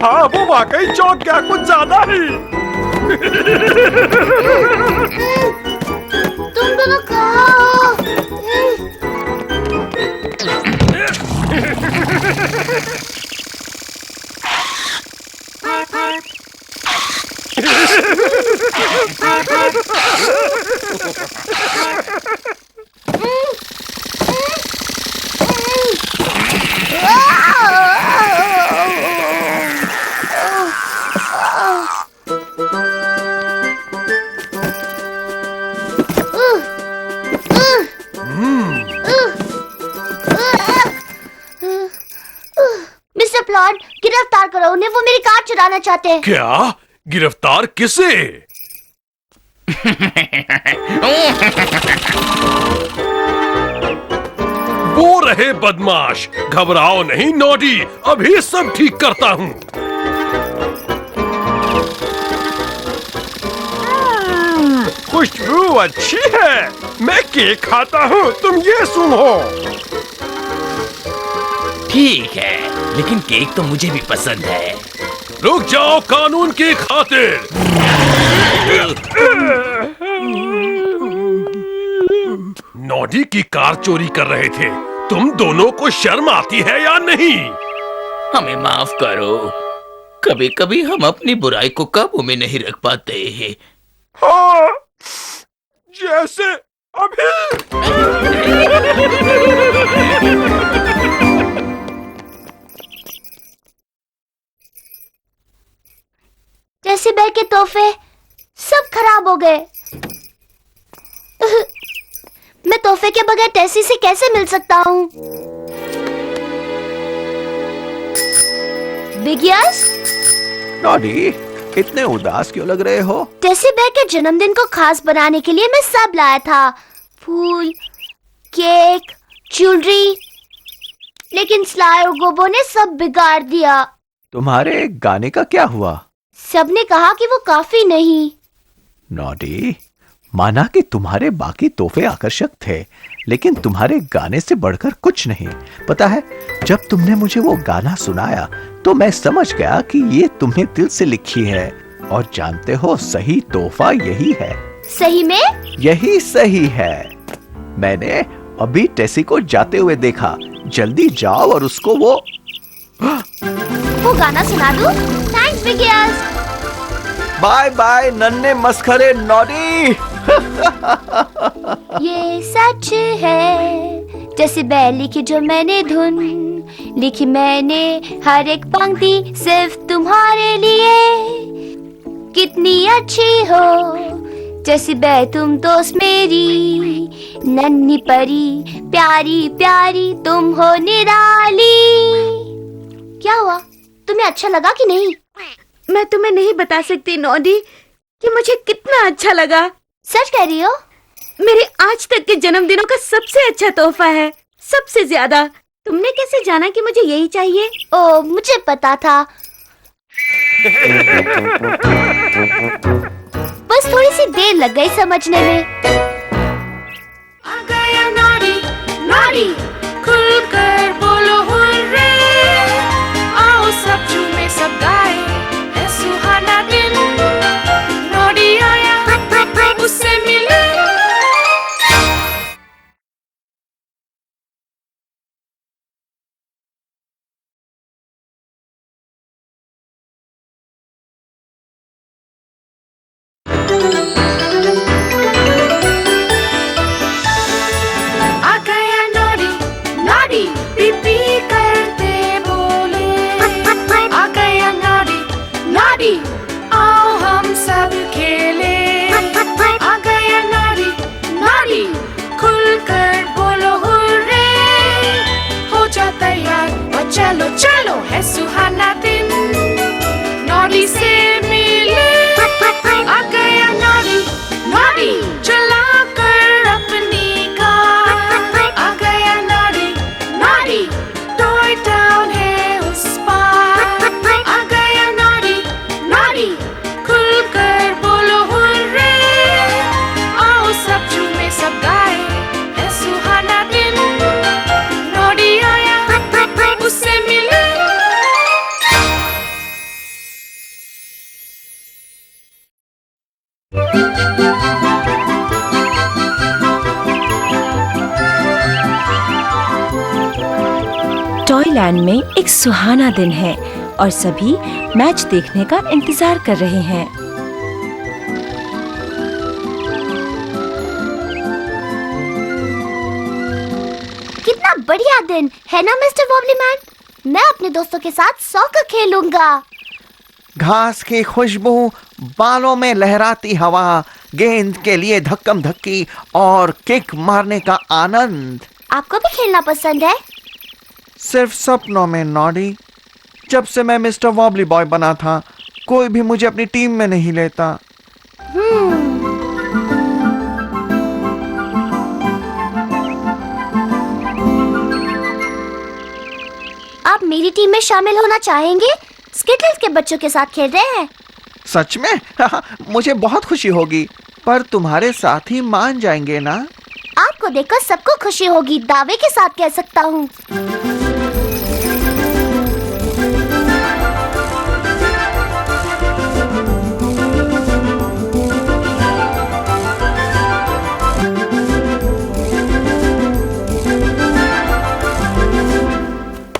हाँ, वो वाकई चौंक गया, कुछ ज्यादा ही। तुम दोनों कहाँ हो? मिस्टर प्लॉट, गिरफ्तार करो उन्हें, वो मेरी कार चुराना चाहते हैं। क्या? गिरफ्तार किसे? वो रहे बदमाश। घबराओ नहीं नॉडी, अभी सब ठीक करता हूँ। खुशबू अच्छी है। मैं केक खाता हूँ, तुम ये सुनो। ठीक है, लेकिन केक तो मुझे भी पसंद है। रुक जाओ कानून की खातिर। नॉडी की कार चोरी कर रहे थे। तुम दोनों को शर्म आती है या नहीं? हमें माफ करो, कभी कभी हम अपनी बुराई को काबू में नहीं रख पाते हैं। हाँ, जैसे अभी। टेसी बेयर के तोहफे सब खराब हो गए। मैं तोहफे के बगैर टेसी से कैसे मिल सकता हूँ? Big yes? नॉडी, इतने उदास क्यों लग रहे हो? टेसी बेयर के जन्मदिन को खास बनाने के लिए मैं सब लाया था, फूल, केक, ज्वेलरी, लेकिन स्लाई और गोबो ने सब बिगाड़ दिया। तुम्हारे गाने का क्या हुआ? सबने कहा कि वो काफी नहीं। नॉडी, माना कि तुम्हारे बाकी तोहफे आकर्षक थे, लेकिन तुम्हारे गाने से बढ़कर कुछ नहीं। पता है, जब तुमने मुझे वो गाना सुनाया तो मैं समझ गया कि ये तुमने दिल से लिखी है। और जानते हो, सही तोहफा यही है। सही में? यही सही है। मैंने अभी टेसी को जाते हुए देखा। जल्दी जाओ और उसको वो गाना सुना दूं? Thanks Big Ears. Bye bye नन्हे मस्खरे नॉडी। ये सच है, जैसे बेयर लिखी जो मैंने धुन, लिखी मैंने हर एक पंक्ति सिर्फ तुम्हारे लिए। कितनी अच्छी हो जैसी बेयर तुम दोस्त मेरी, नन्ही परी प्यारी प्यारी तुम हो निराली। क्या हुआ? तुम्हें अच्छा लगा कि नहीं? मैं तुम्हें नहीं बता सकती नॉडी कि मुझे कितना अच्छा लगा। सच कह रही हो? मेरे आज तक के जन्मदिनों का सबसे अच्छा तोहफा है, सबसे ज्यादा। तुमने कैसे जाना कि मुझे यही चाहिए? ओ, मुझे पता था। बस थोड़ी सी देर लग गई समझने में। आ गया नॉडी नॉडी, खुलकर बोलो हुर्रे, आओ सब झूमे सब गाए, है सुहाना दिन, नॉडी आया उससे मिले। लैंड में एक सुहाना दिन है और सभी मैच देखने का इंतजार कर रहे हैं। कितना बढ़िया दिन है ना मिस्टर वॉबली मैन। मैं अपने दोस्तों के साथ सॉकर खेलूंगा। घास की खुशबू, बालों में लहराती हवा, गेंद के लिए धक्कम धक्की और किक मारने का आनंद। आपको भी खेलना पसंद है? सिर्फ सपनों में नॉडी। जब से मैं मिस्टर वॉबली बॉय बना था, कोई भी मुझे अपनी टीम में नहीं लेता। आप मेरी टीम में शामिल होना चाहेंगे? स्किटल्स के बच्चों के साथ खेल रहे हैं। सच में? मुझे बहुत खुशी होगी, पर तुम्हारे साथ ही मान जाएंगे ना? आपको देखकर सबको खुशी होगी, दावे के साथ कह सकता हूँ।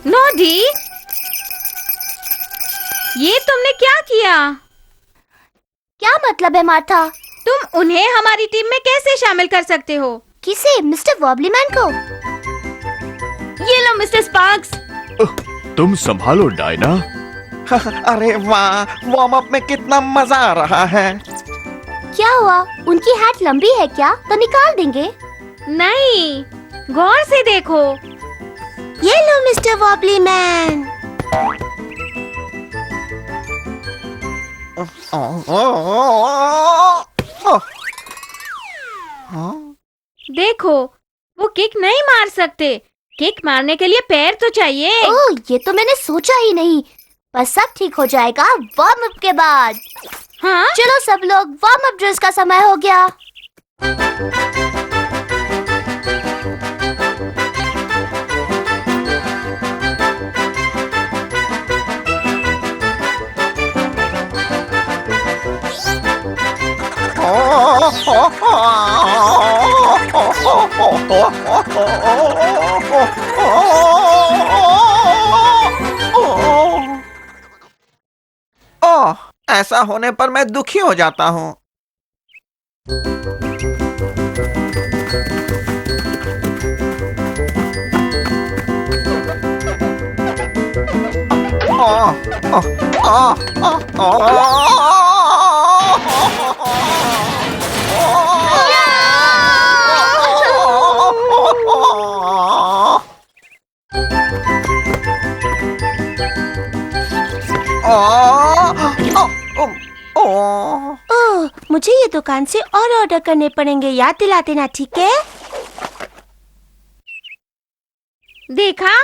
नॉडी, ये तुमने क्या किया? क्या मतलब है मार्था? तुम उन्हें हमारी टीम में कैसे शामिल कर सकते हो? किसे? मिस्टर वॉबली मैन को? ये लो मिस्टर स्पार्क्स। तुम संभालो डायना। अरे वाह, वार्म अप में कितना मजा आ रहा है। क्या हुआ? उनकी हैट लंबी है क्या? तो निकाल देंगे। नहीं, गौर से देखो। ये लो मिस्टर वॉबली मैन। देखो, वो किक नहीं मार सकते। किक मारने के लिए पैर तो चाहिए। ओह, ये तो मैंने सोचा ही नहीं। पर सब ठीक हो जाएगा वार्म अप के बाद। हाँ? चलो सब लोग, वार्म अप ड्रिल्स का समय हो गया। ओह, ऐसा होने पर मैं दुखी हो जाता हूँ। ओह, मुझे ये दुकान से और ऑर्डर करने पड़ेंगे, याद दिला देना, ठीक है? देखा,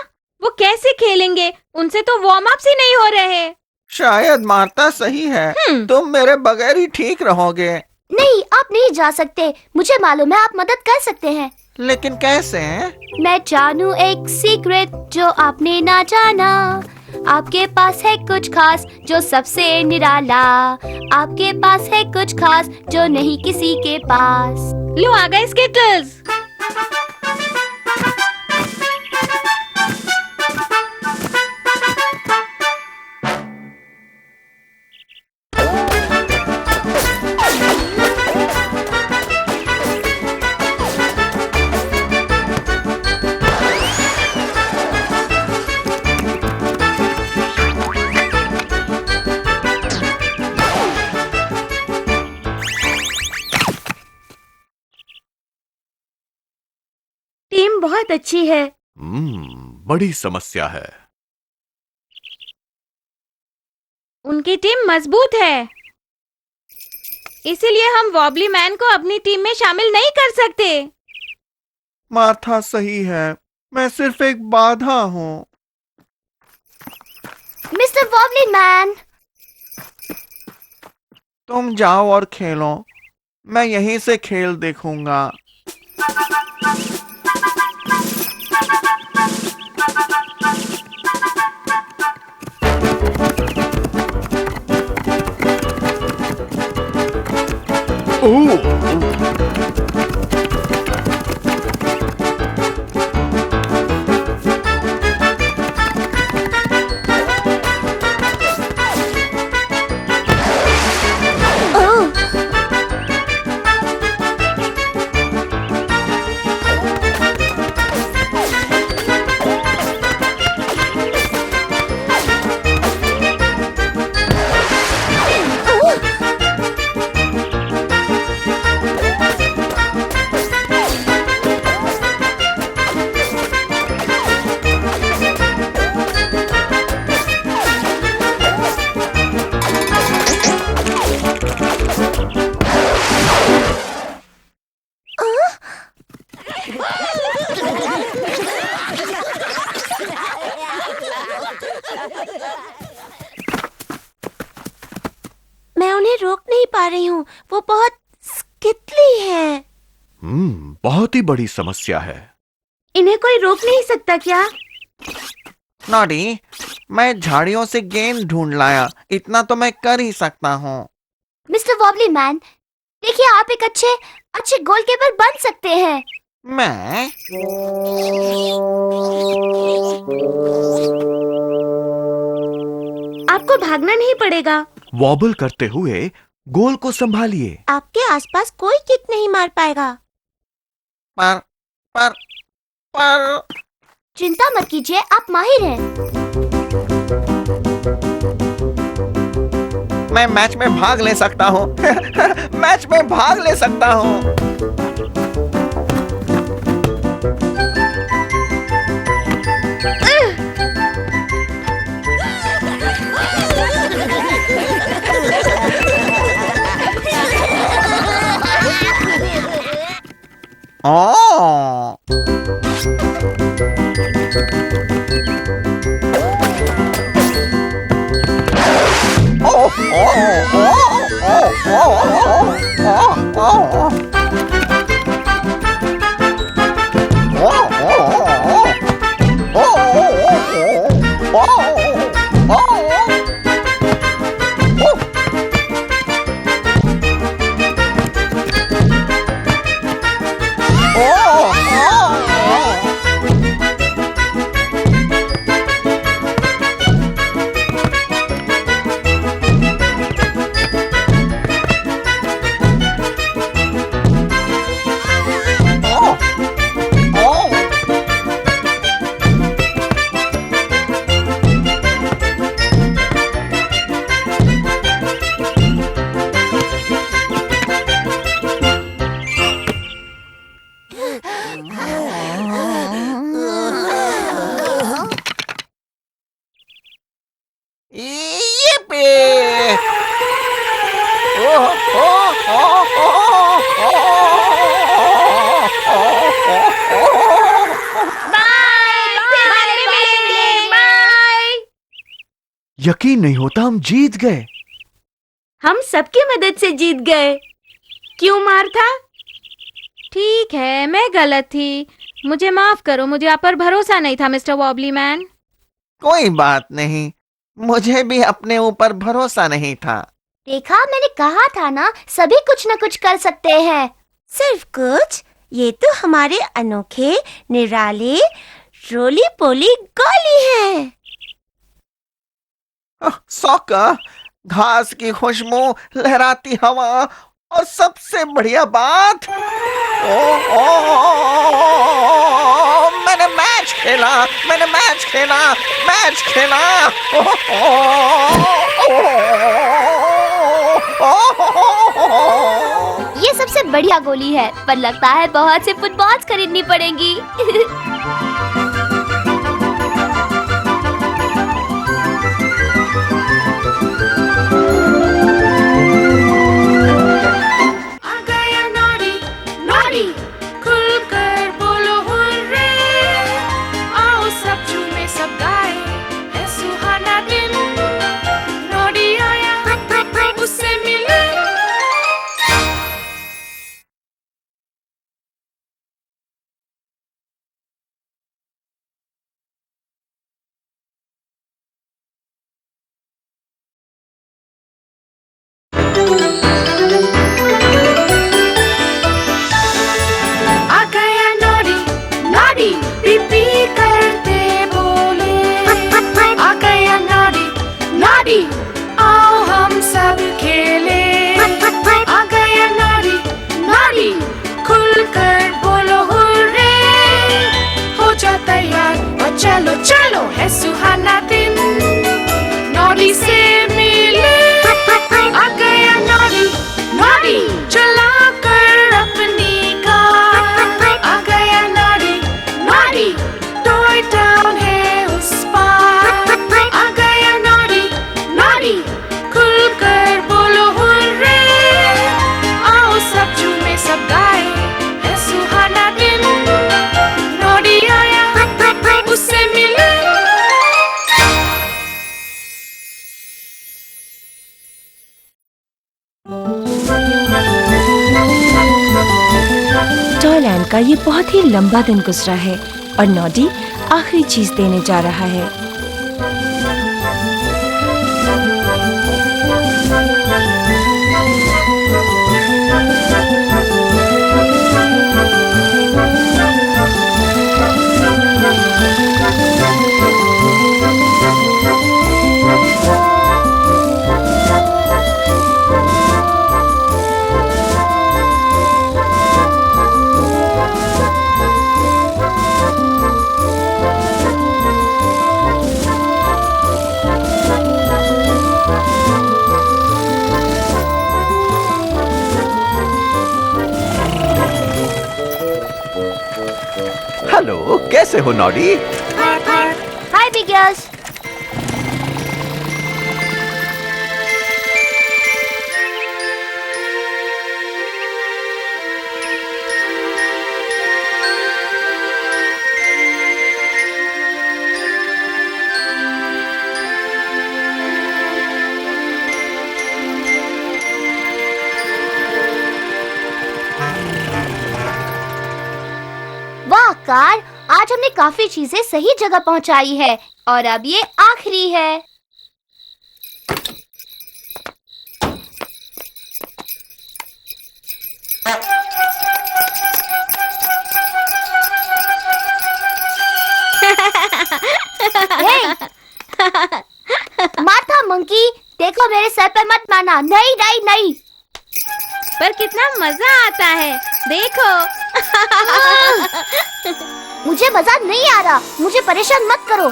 वो कैसे खेलेंगे? उनसे तो वार्म अप ही नहीं हो रहे। शायद मार्ता सही है। तुम मेरे बगैर ही ठीक रहोगे। नहीं, आप नहीं जा सकते। मुझे मालूम है आप मदद कर सकते हैं। लेकिन कैसे? मैं जानू एक सीक्रेट जो आपने ना जाना। आपके पास है कुछ खास जो सबसे निराला। आपके पास है कुछ खास जो नहीं किसी के पास। लो आ गए स्किटल्स। टीम बहुत अच्छी है। बड़ी समस्या है। उनकी टीम मजबूत है, इसीलिए हम वॉबली मैन को अपनी टीम में शामिल नहीं कर सकते। मार्था सही है, मैं सिर्फ एक बाधा हूँ। मिस्टर वॉबली मैन, तुम जाओ और खेलो, मैं यहीं से खेल देखूंगा। मैं उन्हें रोक नहीं पा रही हूँ, वो बहुत स्कितली है। बहुत ही बड़ी समस्या है। इन्हें कोई रोक नहीं सकता क्या? नॉडी, मैं झाड़ियों से गेंद ढूंढ लाया, इतना तो मैं कर ही सकता हूँ। मिस्टर वॉबली मैन, देखिए आप एक अच्छे गोलकीपर बन सकते हैं। मैं आपको भागना नहीं पड़ेगा। वॉबल करते हुए गोल को संभालिए। आपके आसपास कोई किक नहीं मार पाएगा। पर पर पर चिंता मत कीजिए, आप माहिर हैं। मैं मैच में भाग ले सकता हूँ। मैच में भाग ले सकता हूँ। ओ यकीन नहीं होता हम जीत गए। हम सबकी मदद से जीत गए। क्यों मार था? ठीक है, मैं गलत थी, मुझे माफ करो, मुझे आप पर भरोसा नहीं था मिस्टर वॉबली मैन। कोई बात नहीं, मुझे भी अपने ऊपर भरोसा नहीं था। देखा, मैंने कहा था ना, सभी कुछ न कुछ कर सकते हैं। सिर्फ कुछ? ये तो हमारे अनोखे निराले रोली पोली गोली है। सॉकर, घास की खुशबू, लहराती हवा और सबसे बढ़िया बात, मैंने मैच खेला। ये सबसे बढ़िया गोली है, पर लगता है बहुत से फुटबॉल्स खरीदनी पड़ेंगी। आ गया नॉडी नॉडी, खुलकर बोलो हुर्रे, आओ सब झूमे सब गाए, है सुहाना दिन, नॉडी आया उससे मिले। आ गया नॉडी नॉडी, पीपी करते बोले, आ गया नॉडी नॉडी, आओ हम सब खेले, आ गया नॉडी नॉडी, खुलकर बोलो हुर्रे, हो जा तैयार और चलो चलो, है सुहाना दिन, नॉडी से मिले। आ गया नॉडी नॉडी, चला कर अपनी कार, आ गया नॉडी नॉडी, टॉय टाउन है उस पार, आ गया नॉडी नॉडी, खुलकर बोलो हुर्रे, आओ सब झूमे सब गाए, है सुहाना दिन। बहुत ही लंबा दिन गुजरा है और नॉडी आखिरी चीज देने जा रहा है। हेलो, कैसे हो नॉडी? हाय बिग ईयर्स। वाह कार, आज हमने काफी चीजें सही जगह पहुंचाई है और अब ये आखिरी है। मार्था मंकी, देखो मेरे सर पर मत मारना। नहीं नहीं नहीं। पर कितना मजा आता है, देखो। मुझे मजा नहीं आ रहा, मुझे परेशान मत करो।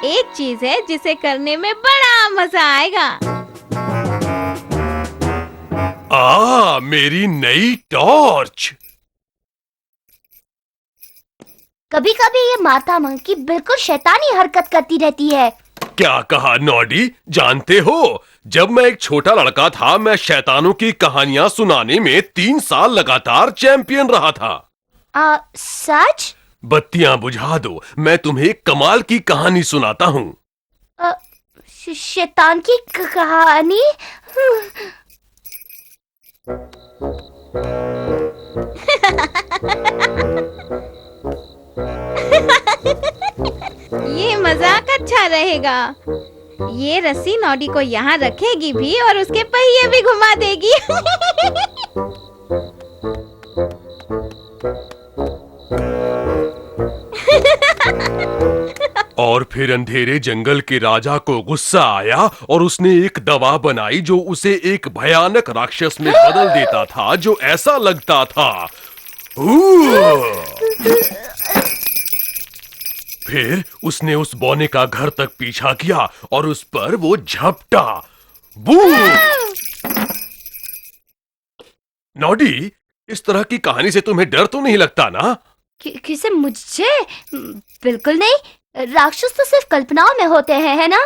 एक चीज है जिसे करने में बड़ा मजा आएगा। मेरी नई टॉर्च। कभी कभी ये मार्था मंकी बिल्कुल शैतानी हरकत करती रहती है। क्या कहा नॉडी? जानते हो, जब मैं एक छोटा लड़का था, मैं शैतानों की कहानियां सुनाने में 3 साल लगातार चैंपियन रहा था। सच? बत्तियां बुझा दो, मैं तुम्हें एक कमाल की कहानी सुनाता हूँ। शैतान की कहानी? ये मजाक अच्छा रहेगा। ये रस्सी नॉडी को यहाँ रखेगी भी और उसके पहिए भी घुमा देगी। और फिर अंधेरे जंगल के राजा को गुस्सा आया और उसने एक दवा बनाई जो उसे एक भयानक राक्षस में बदल देता था, जो ऐसा लगता था। फिर उसने उस बौने का घर तक पीछा किया और उस पर वो झपटा। बूम! नॉडी, इस तरह की कहानी से तुम्हें डर तो नहीं लगता ना? किसे? मुझे? बिल्कुल नहीं। राक्षस तो सिर्फ कल्पनाओं में होते हैं, है ना?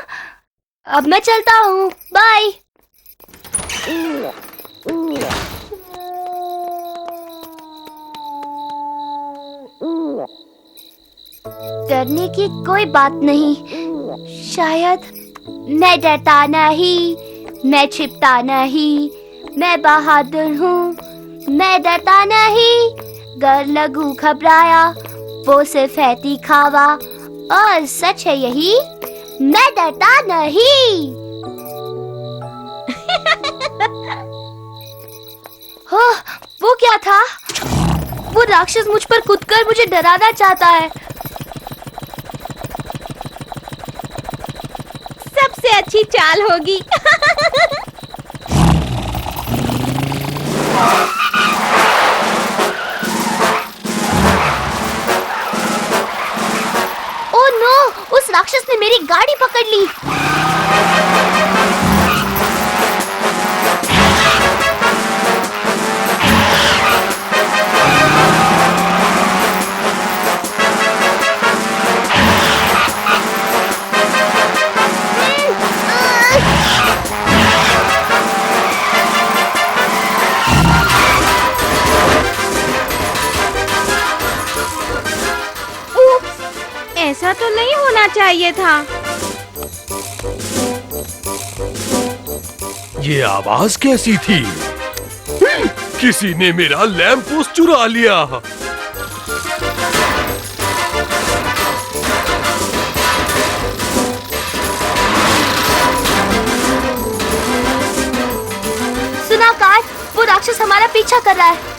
अब मैं चलता हूँ, बाय। डरने की कोई बात नहीं। शायद मैं डरता नहीं, मैं छिपता नहीं, मैं बहादुर हूँ, मैं डरता नहीं। गर लगू घबराया, वो सिर्फ है दिखावा, और सच है यही, मैं डरता नहीं। हो, वो क्या था? वो राक्षस मुझ पर कूदकर मुझे डराना चाहता है। सबसे अच्छी चाल होगी। ओह नो, उस राक्षस ने मेरी गाड़ी पकड़ ली। ऐसा तो नहीं होना चाहिए था। ये आवाज कैसी थी? किसी ने मेरा लैंप पोस्ट चुरा लिया। सुना कार, वो राक्षस हमारा पीछा कर रहा है।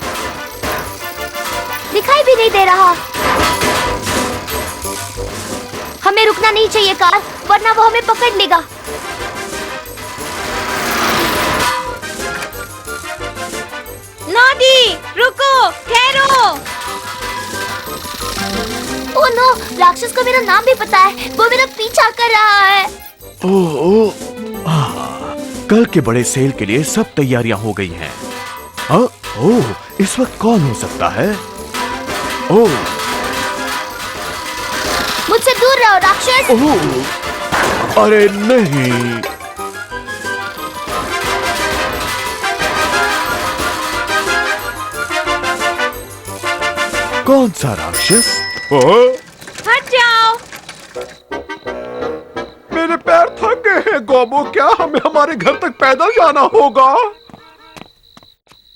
दिखाई भी नहीं दे रहा। हमें रुकना नहीं चाहिए कार, वरना वो हमें पकड़ लेगा। नॉडी, रुको, ठहरो। ओह नो, राक्षस को मेरा नाम भी पता है। वो मेरा पीछा कर रहा है। कल के बड़े सेल के लिए सब तैयारियां हो गई हैं। ओह, इस वक्त कौन हो सकता है? ओह, मुझसे दूर रहो राक्षस। ओह, अरे नहीं। कौन सा राक्षस? हट जाओ। मेरे पैर थक गए हैं गोबो। क्या हमें हमारे घर तक पैदल जाना होगा?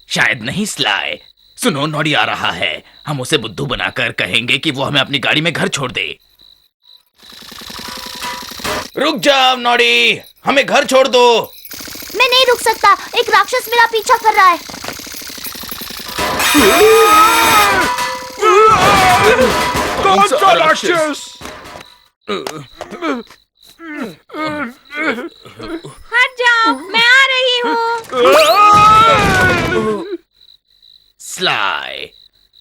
शायद नहीं स्लाय। सुनो, नॉडी आ रहा है। हम उसे बुद्धू बनाकर कहेंगे कि वो हमें अपनी गाड़ी में घर छोड़ दे। रुक जाओ नॉडी, हमें घर छोड़ दो। मैं नहीं रुक सकता। एक राक्षस मेरा पीछा कर रहा है। कौन सा राक्षस? हट जाओ, मैं आ रही हूँ। स्लाय,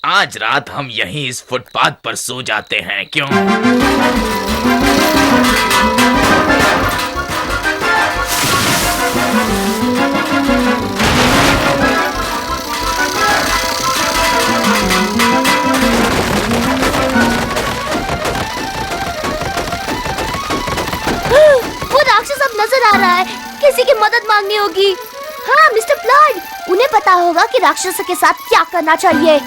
आज रात हम यहीं इस फुटपाथ पर सो जाते हैं, क्यों? वो राक्षस अब नजर आ रहा है। किसी की मदद मांगनी होगी। हाँ मिस्टर ब्लड, उन्हें पता होगा कि राक्षसों के साथ क्या करना चाहिए।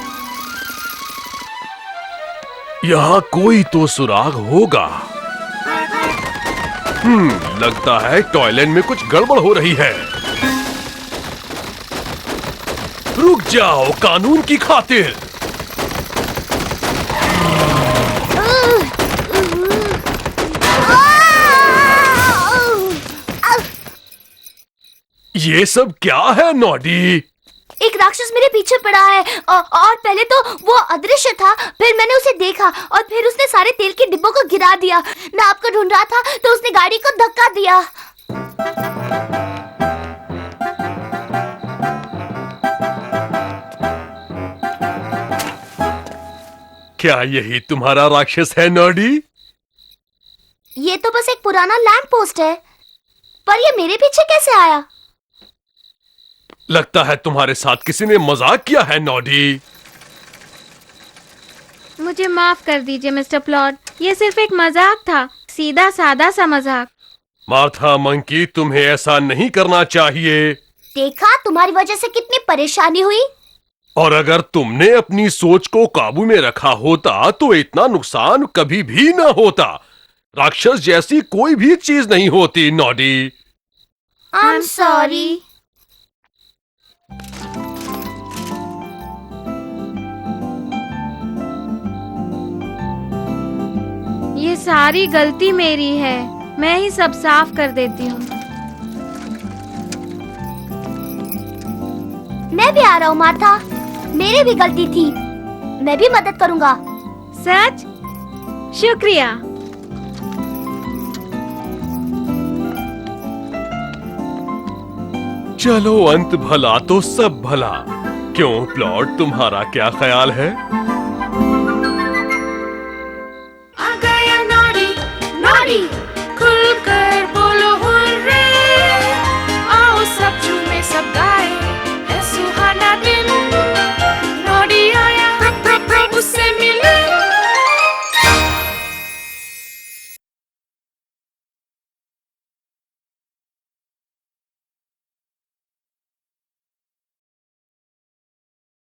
यहाँ कोई तो सुराग होगा। लगता है टॉयलेट में कुछ गड़बड़ हो रही है। रुक जाओ कानून की खातिर। ये सब क्या है नॉडी? एक राक्षस मेरे पीछे पड़ा है और पहले तो वो अदृश्य था, फिर मैंने उसे देखा और फिर उसने सारे तेल के डिब्बों को गिरा दिया। मैं आपको ढूंढ रहा था तो उसने गाड़ी को धक्का दिया। क्या यही तुम्हारा राक्षस है नॉडी? ये तो बस एक पुराना लैंप पोस्ट है, पर ये मेरे पीछे कैसे आया? लगता है तुम्हारे साथ किसी ने मजाक किया है नॉडी। मुझे माफ कर दीजिए मिस्टर प्लॉट, ये सिर्फ एक मजाक था, सीधा सादा सा मजाक। मार्था मंकी, तुम्हें ऐसा नहीं करना चाहिए। देखा, तुम्हारी वजह से कितनी परेशानी हुई। और अगर तुमने अपनी सोच को काबू में रखा होता तो इतना नुकसान कभी भी न होता। राक्षस जैसी कोई भी चीज नहीं होती नॉडी। I am sorry. ये सारी गलती मेरी है, मैं ही सब साफ कर देती हूँ। मैं भी आ रहा हूँ मार्था, मेरी भी गलती थी, मैं भी मदद करूँगा। सच? शुक्रिया। चलो, अंत भला तो सब भला। क्यों प्लॉट, तुम्हारा क्या ख्याल है?